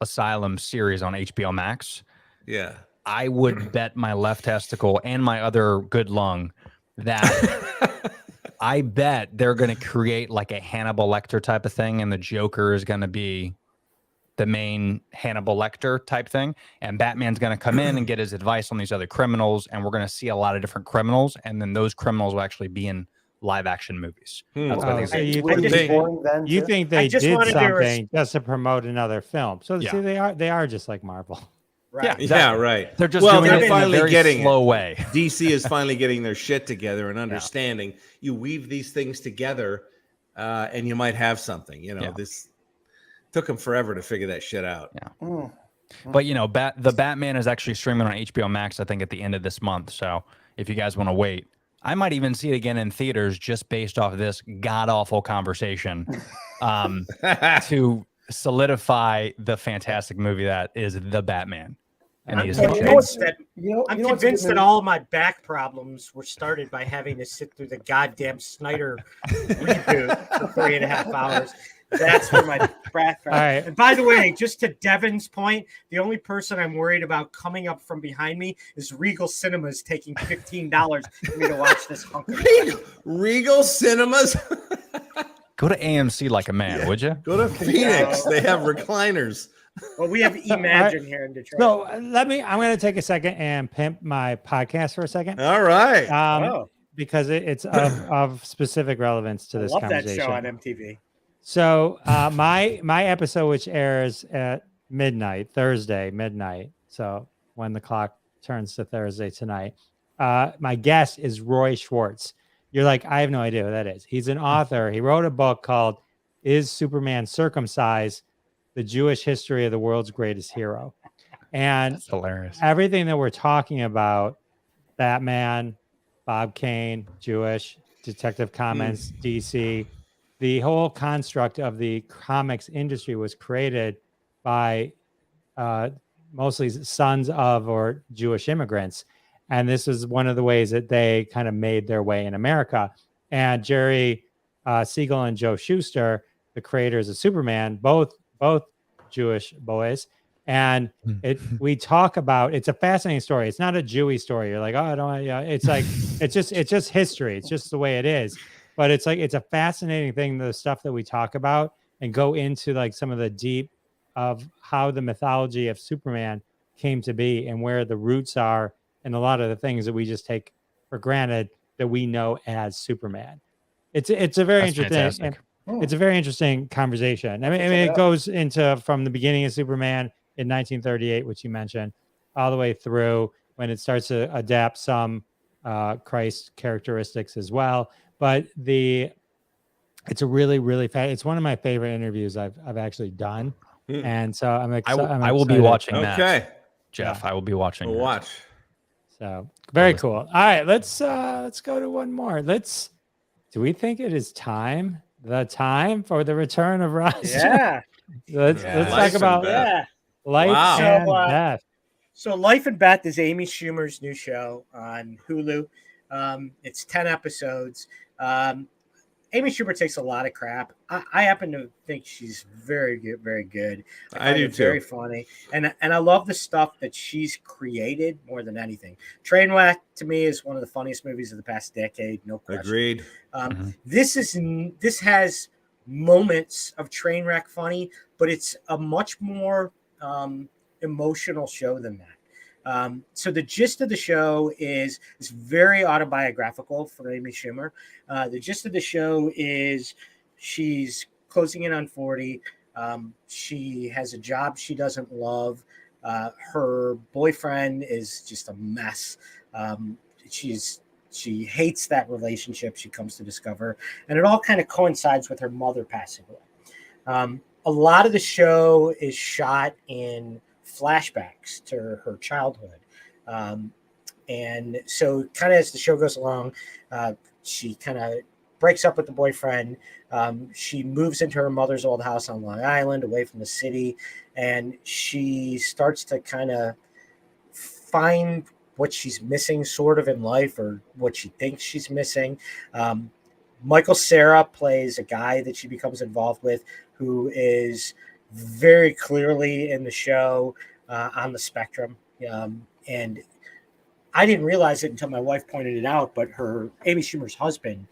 Speaker 5: Asylum series on HBO Max.
Speaker 2: Yeah.
Speaker 5: I would bet my left testicle and my other good lung that I bet they're going to create like a Hannibal Lecter type of thing, and the Joker is going to be the main Hannibal Lecter type thing, and Batman's going to come in and get his advice on these other criminals, and we're going to see a lot of different criminals, and then those criminals will actually be in live action movies. That's what I think.
Speaker 1: so you
Speaker 3: Would it
Speaker 1: think
Speaker 3: be boring then,
Speaker 1: you
Speaker 3: too?
Speaker 1: think they
Speaker 4: just
Speaker 1: did
Speaker 4: wanted to
Speaker 1: something just to promote another film? So
Speaker 5: Yeah.
Speaker 1: see, they are just like Marvel.
Speaker 4: Right.
Speaker 5: Yeah,
Speaker 2: Yeah,
Speaker 5: exactly.
Speaker 2: right.
Speaker 5: They're just
Speaker 2: Well,
Speaker 5: doing
Speaker 2: they're
Speaker 5: it in a
Speaker 2: finally
Speaker 5: very
Speaker 2: getting
Speaker 5: slow
Speaker 2: it.
Speaker 5: way.
Speaker 2: DC is finally getting their shit together and understanding. You weave these things together, and you might have something.
Speaker 5: Yeah.
Speaker 2: This took them forever to figure that shit out.
Speaker 5: Yeah. But the Batman is actually streaming on HBO Max, I think, at the end of this month. So if you guys want to wait, I might even see it again in theaters just based off this god awful conversation to solidify the fantastic movie that is The Batman. And
Speaker 4: I'm
Speaker 5: he's
Speaker 4: convinced that
Speaker 3: what's a good
Speaker 4: that
Speaker 3: movie?
Speaker 4: all my back problems were started by having to sit through the goddamn Snyder reboot for 3.5 hours. That's where my back.
Speaker 1: All right.
Speaker 4: And by the way, just to Devin's point, the only person I'm worried about coming up from behind me is Regal Cinemas taking $15 for me to watch this hunker.
Speaker 2: Regal Cinemas.
Speaker 5: Go to AMC like a man, would you?
Speaker 2: Go to Phoenix. They have recliners.
Speaker 4: Well, we have Imagine here in Detroit.
Speaker 1: So I'm going to take a second and pimp my podcast for a second.
Speaker 2: All right.
Speaker 1: Because it's of specific relevance to this
Speaker 4: I love
Speaker 1: conversation.
Speaker 4: that show on MTV.
Speaker 1: So my episode, which airs at Thursday midnight. So when the clock turns to Thursday tonight, my guest is Roy Schwartz. You're like, I have no idea who that is. He's an author. He wrote a book called "Is Superman Circumcised? The Jewish History of the World's Greatest Hero." And
Speaker 5: That's hilarious.
Speaker 1: Everything that we're talking about, Batman, Bob Kane, Jewish, Detective Comics, DC, the whole construct of the comics industry was created by mostly sons of or Jewish immigrants. And this is one of the ways that they kind of made their way in America. And Jerry Siegel and Joe Shuster, the creators of Superman, both Jewish boys. And we talk about, it's a fascinating story. It's not a Jewy story. You're like, oh, I don't, it's like, it's just history. It's just the way it is. But it's like, it's a fascinating thing, the stuff that we talk about and go into like some of the deep of how the mythology of Superman came to be and where the roots are and a lot of the things that we just take for granted that we know as Superman. It's a very interesting, it's a very interesting conversation. I mean, it goes into from the beginning of Superman in 1938, which you mentioned, all the way through when it starts to adapt some Christ characteristics as well. But it's a really, really it's one of my favorite interviews I've actually done. And so I'm excited.
Speaker 5: I will be watching that.
Speaker 2: Okay.
Speaker 5: Jeff, I will be watching.
Speaker 2: We'll watch.
Speaker 1: So very cool. All right, let's go to one more. Do we think it is the time for the return of Ross?
Speaker 4: Yeah.
Speaker 1: Let's talk about life and death.
Speaker 4: So Life and Beth is Amy Schumer's new show on Hulu. It's 10 episodes. Amy Schumer takes a lot of crap. I happen to think she's very good, very good.
Speaker 2: I do too.
Speaker 4: Very funny, and I love the stuff that she's created more than anything. Trainwreck to me is one of the funniest movies of the past decade, no question.
Speaker 2: Agreed.
Speaker 4: This has moments of Trainwreck funny, but it's a much more emotional show than that. So the gist of the show is very autobiographical for Amy Schumer. The gist of the show is she's closing in on 40. She has a job she doesn't love. Her boyfriend is just a mess. She hates that relationship, she comes to discover. And it all kind of coincides with her mother passing away. A lot of the show is shot in flashbacks to her childhood. And so kind of as the show goes along, she kind of breaks up with the boyfriend. She moves into her mother's old house on Long Island, away from the city. And she starts to kind of find what she's missing sort of in life, or what she thinks she's missing. Michael Cera plays a guy that she becomes involved with who is very clearly in the show on the spectrum. And I didn't realize it until my wife pointed it out, but Amy Schumer's husband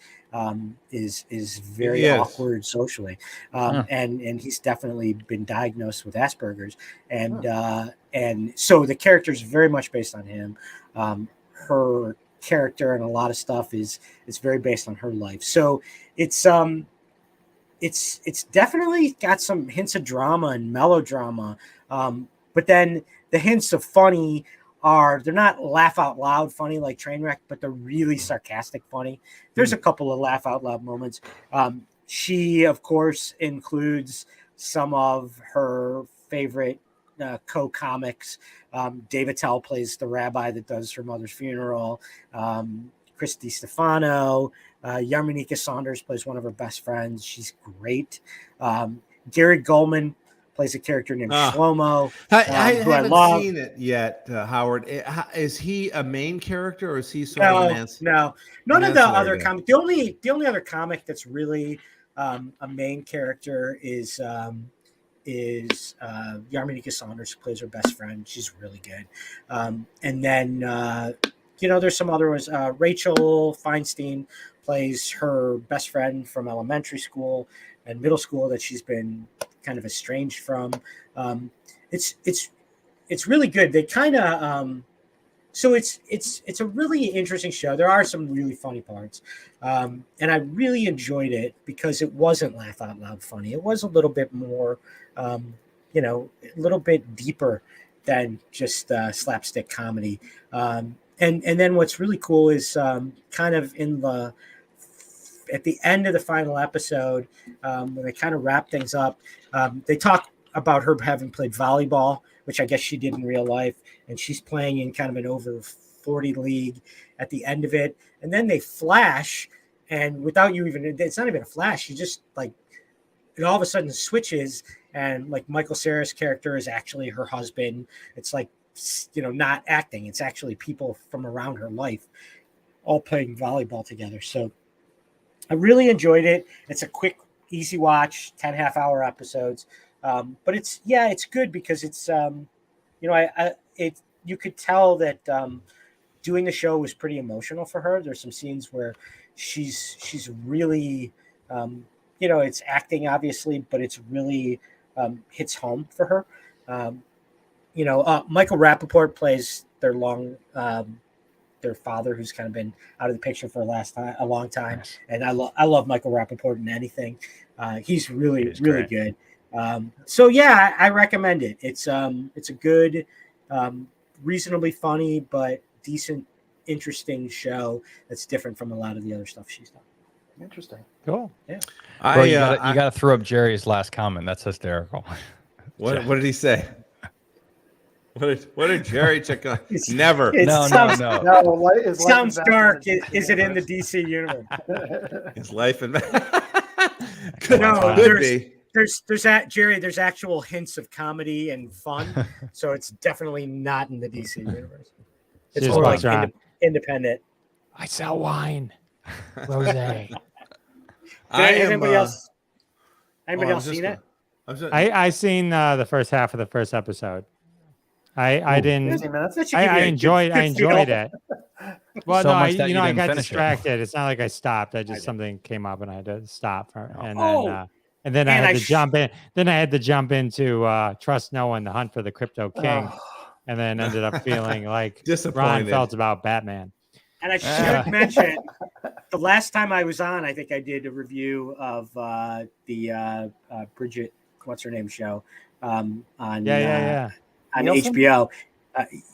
Speaker 4: is very awkward socially. And he's definitely been diagnosed with Asperger's. And so the character is very much based on him. Her character and a lot of stuff is very based on her life. So it's definitely got some hints of drama and melodrama. But then the hints of funny they're not laugh out loud funny like Trainwreck, but they're really sarcastic funny. There's a couple of laugh out loud moments. She, of course, includes some of her favorite co-comics. Dave Attell plays the rabbi that does her mother's funeral. Christy Stefano. Yarmonika Saunders plays one of her best friends. She's great. Gary Goldman plays a character named Shlomo.
Speaker 2: I
Speaker 4: who
Speaker 2: haven't
Speaker 4: love.
Speaker 2: seen it yet, Howard. Is he a main character or is he sort
Speaker 4: No,
Speaker 2: of an
Speaker 4: no. None of the
Speaker 2: ancillary
Speaker 4: other
Speaker 2: guy?
Speaker 4: comic. The only other comic that's really a main character is Yarmonika Saunders, who plays her best friend. She's really good. And then there's some other ones. Rachel Feinstein plays her best friend from elementary school and middle school that she's been kind of estranged from. It's really good. They kind of so it's a really interesting show. There are some really funny parts, and I really enjoyed it because it wasn't laugh out loud funny. It was a little bit more, a little bit deeper than just slapstick comedy. And then what's really cool is kind of at the end of the final episode, when they kind of wrap things up, they talk about her having played volleyball, which I guess she did in real life, and she's playing in kind of an over 40 league at the end of it. And then they flash, and without you even, it's not even a flash. You just like, it all of a sudden switches, and like Michael Cera's character is actually her husband. It's like, not acting. It's actually people from around her life all playing volleyball together. So I really enjoyed it. It's a quick, easy watch, 10 half-hour episodes. But it's good because it's, you could tell that doing the show was pretty emotional for her. There's some scenes where she's really, it's acting obviously, but it's really hits home for her. Michael Rappaport plays their father, who's kind of been out of the picture for a long time. And I love Michael Rappaport in anything. He's really good. I recommend it. It's a good, reasonably funny, but decent, interesting show that's different from a lot of the other stuff she's done.
Speaker 3: Interesting.
Speaker 1: Cool.
Speaker 4: Yeah.
Speaker 5: Bro, you got to throw up Jerry's last comment. That's hysterical.
Speaker 2: What did he say? What did Jerry check on? Never.
Speaker 5: No.
Speaker 3: His life
Speaker 4: Sounds
Speaker 3: is
Speaker 4: dark.
Speaker 3: in the
Speaker 4: Is it in the
Speaker 3: universe.
Speaker 4: DC universe?
Speaker 2: His life and
Speaker 4: No,
Speaker 2: could be.
Speaker 4: There's actual hints of comedy and fun, so it's definitely not in the DC universe. It's
Speaker 1: Cheers,
Speaker 4: more like
Speaker 1: Ron.
Speaker 4: independent.
Speaker 1: I sell wine. Rosé.
Speaker 4: Anybody else seen it?
Speaker 1: I seen the first half of the first episode. I didn't.
Speaker 3: 15 minutes?
Speaker 4: That should give you
Speaker 1: I
Speaker 4: a
Speaker 1: enjoyed
Speaker 4: good
Speaker 1: it. Well,
Speaker 5: So
Speaker 1: no,
Speaker 5: much that you
Speaker 1: I
Speaker 5: didn't
Speaker 1: got
Speaker 5: finish it.
Speaker 1: distracted. It's not like I stopped. Something came up and I had to stop. And
Speaker 4: Oh.
Speaker 1: then I
Speaker 4: And
Speaker 1: had
Speaker 4: I
Speaker 1: to jump in. Then I had to jump into Trust No One: The Hunt for the Crypto King, and then ended up feeling like Ron
Speaker 2: Disappointed.
Speaker 1: felt about Batman.
Speaker 4: And I should mention, the last time I was on, I think I did a review of the Bridget, what's her name show on
Speaker 1: On
Speaker 3: Nielsen?
Speaker 4: HBO.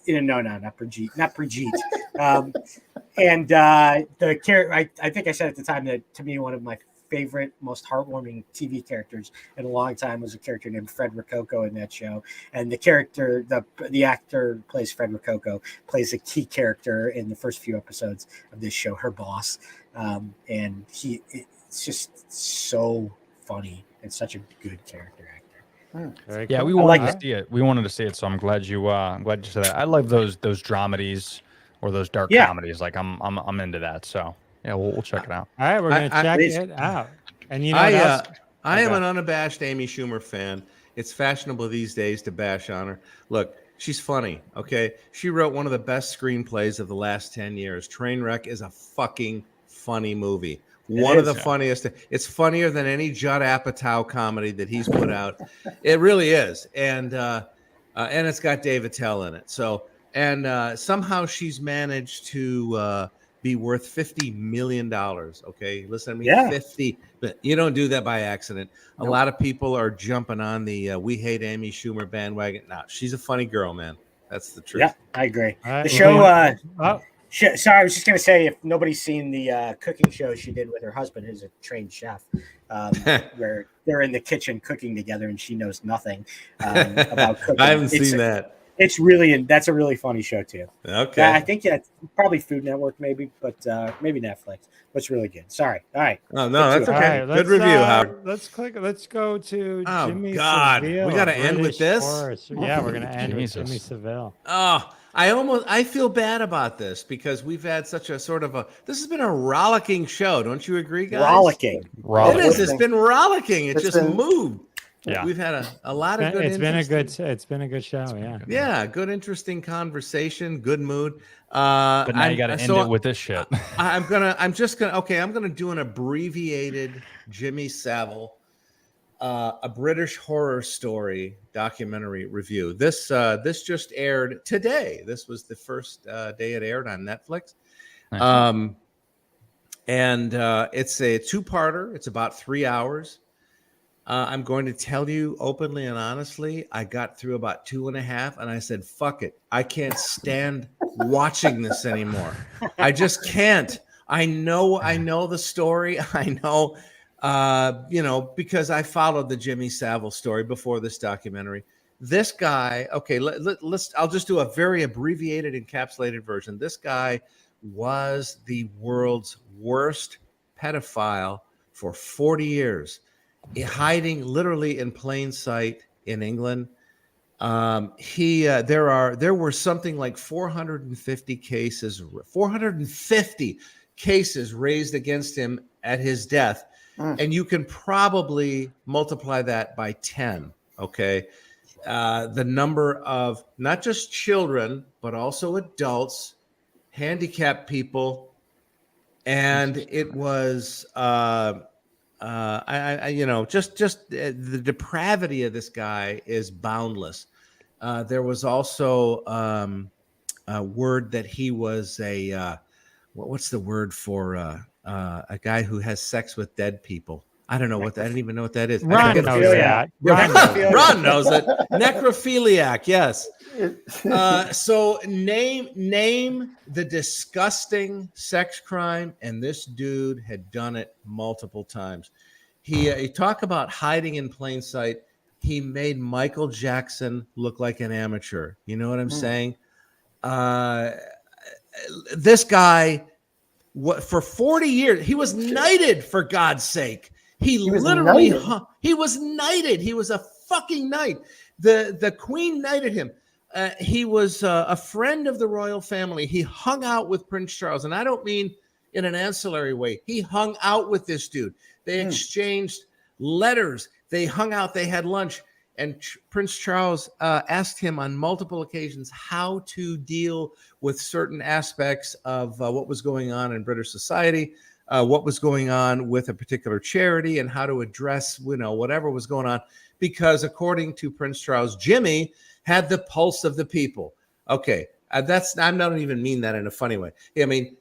Speaker 4: No, not Brigitte, and the character. I think I said at the time that to me one of my favorite, most heartwarming TV characters in a long time was a character named Fred Rococo in that show. And the character, the actor who plays Fred Rococo, plays a key character in the first few episodes of this show, her boss. And it's just so funny and such a good character actor.
Speaker 1: Very
Speaker 5: Yeah,
Speaker 1: cool.
Speaker 5: we wanted to see it. We wanted to see it, so I'm glad you said that. I love those dramedies or those dark comedies. Like I'm into that. So yeah, we'll check it out.
Speaker 1: All right, we're gonna check it out. And you know what else?
Speaker 2: I am an unabashed Amy Schumer fan. It's fashionable these days to bash on her. Look, she's funny, okay? She wrote one of the best screenplays of the last 10 years. Trainwreck is a fucking funny movie. One of the funniest. It's funnier than any Judd Apatow comedy that he's put out. It really is. And it's got Dave Attell in it. So, and somehow she's managed to be worth $50 million. Okay, listen to me.
Speaker 4: Yeah.
Speaker 2: 50. But you don't do that by accident. A lot of people are jumping on the "we hate Amy Schumer" bandwagon. No, she's a funny girl, man. That's the truth.
Speaker 4: Yeah, I agree.
Speaker 1: All right,
Speaker 4: The show Sorry, I was just going to say, if nobody's seen the cooking show she did with her husband, who's a trained chef, where they're in the kitchen cooking together and she knows nothing about cooking.
Speaker 2: I haven't seen that.
Speaker 4: It's really, that's a really funny show too.
Speaker 2: Okay.
Speaker 4: I think probably Food Network maybe, but maybe Netflix. But it's really good. Sorry. All right.
Speaker 2: Oh no, that's
Speaker 1: All
Speaker 2: okay.
Speaker 1: right,
Speaker 2: Good review, Howard.
Speaker 1: Let's go to
Speaker 2: Oh,
Speaker 1: Jimmy
Speaker 2: God.
Speaker 1: Seville.
Speaker 2: We gotta end with
Speaker 1: British
Speaker 2: this?
Speaker 1: horse. Yeah, we're gonna end with
Speaker 5: Jesus.
Speaker 1: Jimmy Seville.
Speaker 2: Oh, I feel bad about this because we've had such a sort of this has been a rollicking show. Don't you agree, guys?
Speaker 4: Rollicking.
Speaker 2: It is. It's been rollicking. It's just
Speaker 3: been-
Speaker 2: moved.
Speaker 5: Yeah.
Speaker 2: We've had a lot of good.
Speaker 1: It's been a good show. Yeah.
Speaker 2: Yeah, good, interesting conversation. Good mood.
Speaker 5: But now you got to end it with this shit.
Speaker 2: I'm gonna do an abbreviated Jimmy Savile, a British horror story documentary review. This just aired today. This was the first day it aired on Netflix.
Speaker 5: Nice.
Speaker 2: And it's a two-parter. It's about 3 hours. I'm going to tell you openly and honestly, I got through about 2.5 and I said, fuck it. I can't stand watching this anymore. I just can't. I know the story. I know, because I followed the Jimmy Savile story before this documentary. This guy, okay, I'll just do a very abbreviated, encapsulated version. This guy was the world's worst pedophile for 40 years. Hiding literally in plain sight in England. There were something like 450 cases raised against him at his death. And you can probably multiply that by 10. Okay. The number of not just children, but also adults, handicapped people. And it was, the depravity of this guy is boundless. There was also a word that he was what's the word for a guy who has sex with dead people? I don't know what that. I don't even know what that is.
Speaker 1: Ron knows that.
Speaker 2: Ron knows it. Necrophiliac. Yes. So name the disgusting sex crime, and this dude had done it multiple times. He talk about hiding in plain sight. He made Michael Jackson look like an amateur. You know what I'm saying? This guy, for 40 years, he was knighted, for God's sake. He was knighted. He was a fucking knight. The queen knighted him. He was a friend of the royal family. He hung out with Prince Charles, and I don't mean in an ancillary way. He hung out with this dude. They exchanged letters. They hung out. They had lunch. And Prince Charles asked him on multiple occasions how to deal with certain aspects of what was going on in British society, what was going on with a particular charity, and how to address, whatever was going on. Because according to Prince Charles, Jimmy had the pulse of the people. Okay, I don't even mean that in a funny way. I mean,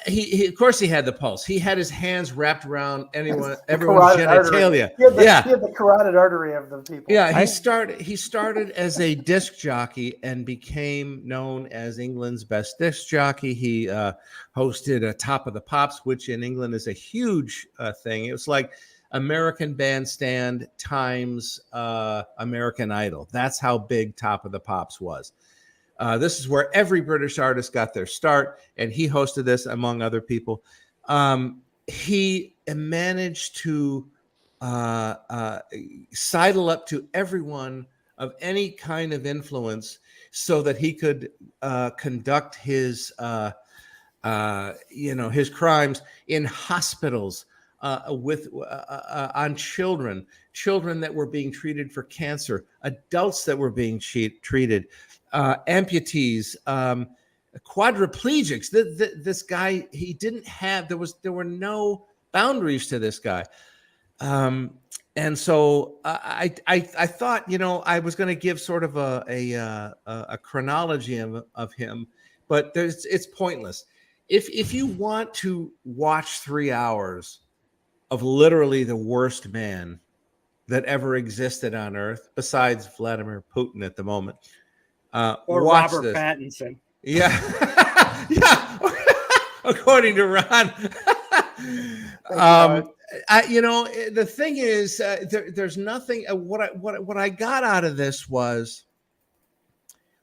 Speaker 2: he of course he had the pulse. He had his hands wrapped around everyone's genitalia.
Speaker 3: He had the carotid artery of the people.
Speaker 2: Yeah, he started as a disc jockey and became known as England's best disc jockey. He hosted a Top of the Pops, which in England is a huge thing. It was like American Bandstand times American Idol. That's how big Top of the Pops was. This is where every British artist got their start, and he hosted this among other people. He managed to sidle up to everyone of any kind of influence so that he could conduct his crimes in hospitals, on children that were being treated for cancer, adults that were being treated, amputees, quadriplegics. This guy, he didn't have. There were no boundaries to this guy, and so I thought, I was going to give sort of a chronology of him, but it's pointless. If you want to watch 3 hours of literally the worst man that ever existed on earth, besides Vladimir Putin at the moment,
Speaker 4: or
Speaker 2: watch
Speaker 4: Robert
Speaker 2: this.
Speaker 4: Pattinson.
Speaker 2: Yeah. Yeah. according to Ron. The thing is, there's nothing. What I got out of this was,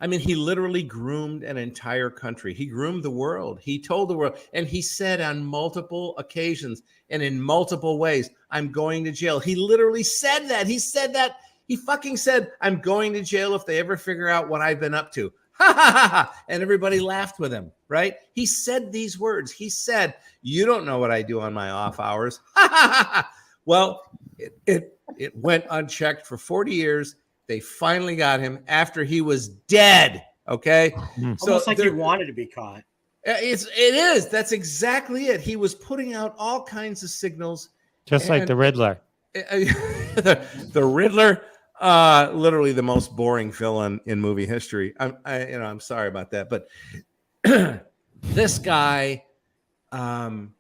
Speaker 2: I mean, he literally groomed an entire country. He groomed the world. He told the world, and he said on multiple occasions and in multiple ways, "I'm going to jail." He literally said that. He said that. He fucking said, "I'm going to jail if they ever figure out what I've been up to." Ha ha ha ha. And everybody laughed with him, right? He said these words. He said, "You don't know what I do on my off hours." Ha ha ha ha. Well, it went unchecked for 40 years. They finally got him after he was dead. Okay.
Speaker 4: Almost like he wanted to be caught.
Speaker 2: It is. That's exactly it. He was putting out all kinds of signals.
Speaker 1: Just like the Riddler.
Speaker 2: The Riddler, literally the most boring villain in movie history. I'm sorry about that, but this guy, all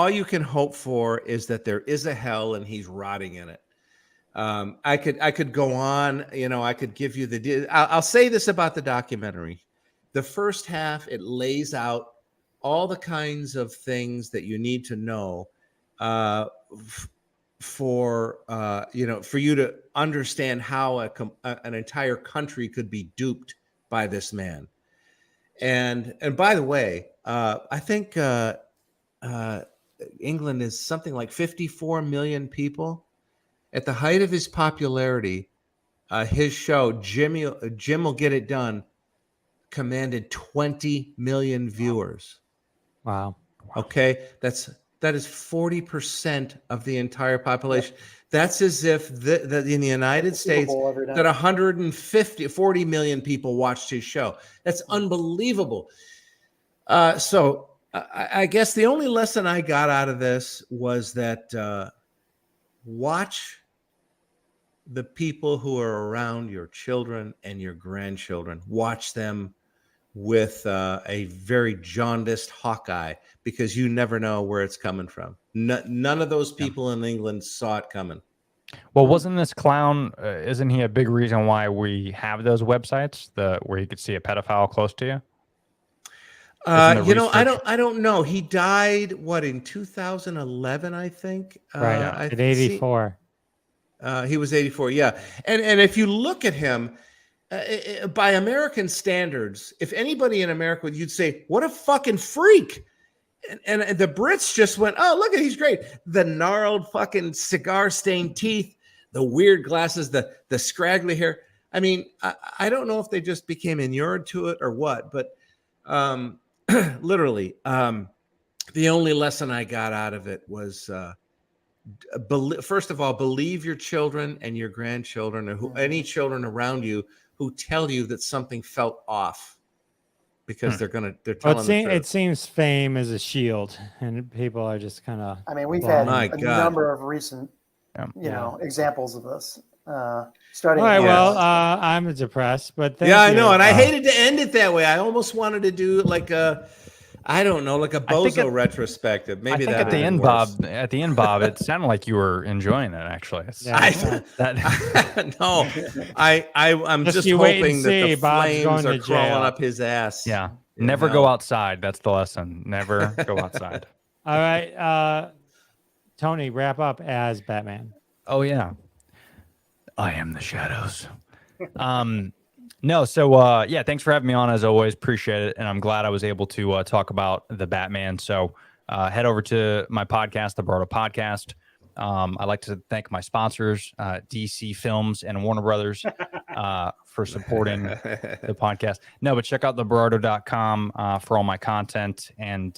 Speaker 2: you can hope for is that there is a hell and he's rotting in it. I could go on, I could give you I'll say this about the documentary. The first half, it lays out all the kinds of things that you need to know for you to understand how an entire country could be duped by this man. And by the way, I think England is something like 54 million people. At the height of his popularity, his show, Jim Will Get It Done, commanded 20 million viewers.
Speaker 1: Wow.
Speaker 2: Okay, that is 40% of the entire population. Yep. That's as if in the United States that 40 million people watched his show. That's unbelievable. So I guess the only lesson I got out of this was that watch the people who are around your children and your grandchildren. Watch them with a very jaundiced hawk eye, because you never know where it's coming from. None of those people in England saw it coming.
Speaker 5: Well, wasn't this clown, isn't he a big reason why we have those websites where you could see a pedophile close to you?
Speaker 2: I don't know. He died, in 2011, I think.
Speaker 1: Right, at 84.
Speaker 2: He was 84, yeah. And if you look at him, by American standards, if anybody in America, you'd say, what a fucking freak. And the Brits just went, oh, look, he's great. The gnarled fucking cigar-stained teeth, the weird glasses, the scraggly hair. I mean, I don't know if they just became inured to it or what, but literally, the only lesson I got out of it was, first of all, believe your children and your grandchildren, or any children around you who tell you that something felt off, because they're telling the truth.
Speaker 1: It seems fame is a shield, and people are just kind of.
Speaker 3: I mean, we've had a number of recent, examples of this. Starting.
Speaker 1: All right. Well, I'm depressed, but
Speaker 2: I know, and I hated to end it that way. I almost wanted to do like a bozo retrospective. Maybe
Speaker 5: at the end, Bob, it sounded like you were enjoying it. Actually,
Speaker 2: no, I'm just hoping that the flames are crawling up his ass.
Speaker 5: Yeah, never go outside. That's the lesson. Never go outside.
Speaker 1: All right, Tony, wrap up as Batman.
Speaker 5: Oh yeah, I am the shadows. No, so thanks for having me on as always. Appreciate it, and I'm glad I was able to talk about the Batman. So head over to my podcast, the Berardo Podcast. I'd like to thank my sponsors, DC Films and Warner Brothers, for supporting the podcast. No, but check out theberardo.com for all my content and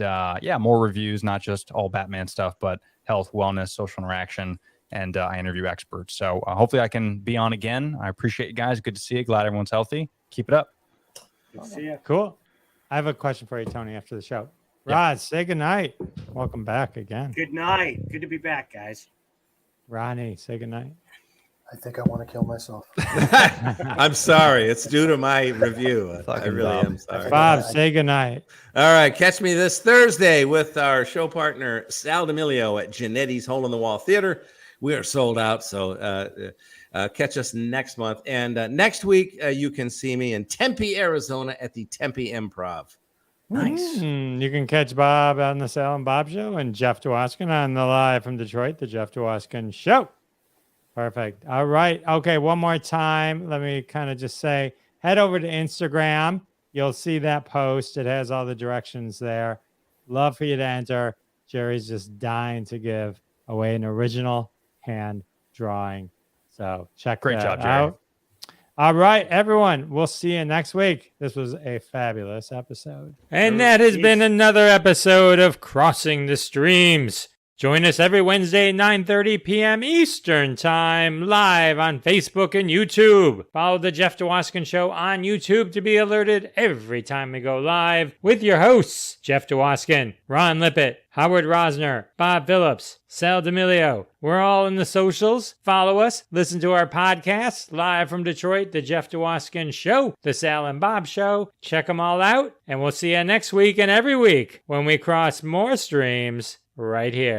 Speaker 5: more reviews, not just all Batman stuff, but health, wellness, social interaction. And I interview experts. So hopefully I can be on again. I appreciate you guys. Good to see you. Glad everyone's healthy. Keep it up.
Speaker 4: Good to see you.
Speaker 1: Cool. I have a question for you, Tony, after the show. Rod, say goodnight. Welcome back again.
Speaker 4: Good night. Good to be back, guys.
Speaker 1: Ronnie, say goodnight.
Speaker 3: I think I want to kill myself.
Speaker 2: I'm sorry. It's due to my review. I really am sorry.
Speaker 1: Bob, say goodnight.
Speaker 2: All right. Catch me this Thursday with our show partner, Sal D'Amelio, at Genetti's Hole in the Wall Theater. We are sold out, so catch us next month. And next week, you can see me in Tempe, Arizona at the Tempe Improv.
Speaker 3: Nice.
Speaker 1: You can catch Bob on the Sal and Bob Show and Jeff Dwoskin on the Live from Detroit, the Jeff Dwoskin Show. Perfect. All right. Okay, one more time. Let me kind of just say, head over to Instagram. You'll see that post. It has all the directions there. Love for you to enter. Jerry's just dying to give away an original hand drawing. So check
Speaker 5: Great
Speaker 1: that
Speaker 5: job, Jerry.
Speaker 1: out. All right, everyone. We'll see you next week. This was a fabulous episode. And that has been another episode of Crossing the Streams. Join us every Wednesday at 9:30 p.m. Eastern Time, live on Facebook and YouTube. Follow the Jeff Dwoskin Show on YouTube to be alerted every time we go live with your hosts, Jeff Dwoskin, Ron Lippett, Howard Rosner, Bob Phillips, Sal D'Amelio. We're all in the socials. Follow us. Listen to our podcasts, Live from Detroit, the Jeff Dwoskin Show, the Sal and Bob Show. Check them all out, and we'll see you next week and every week when we cross more streams right here.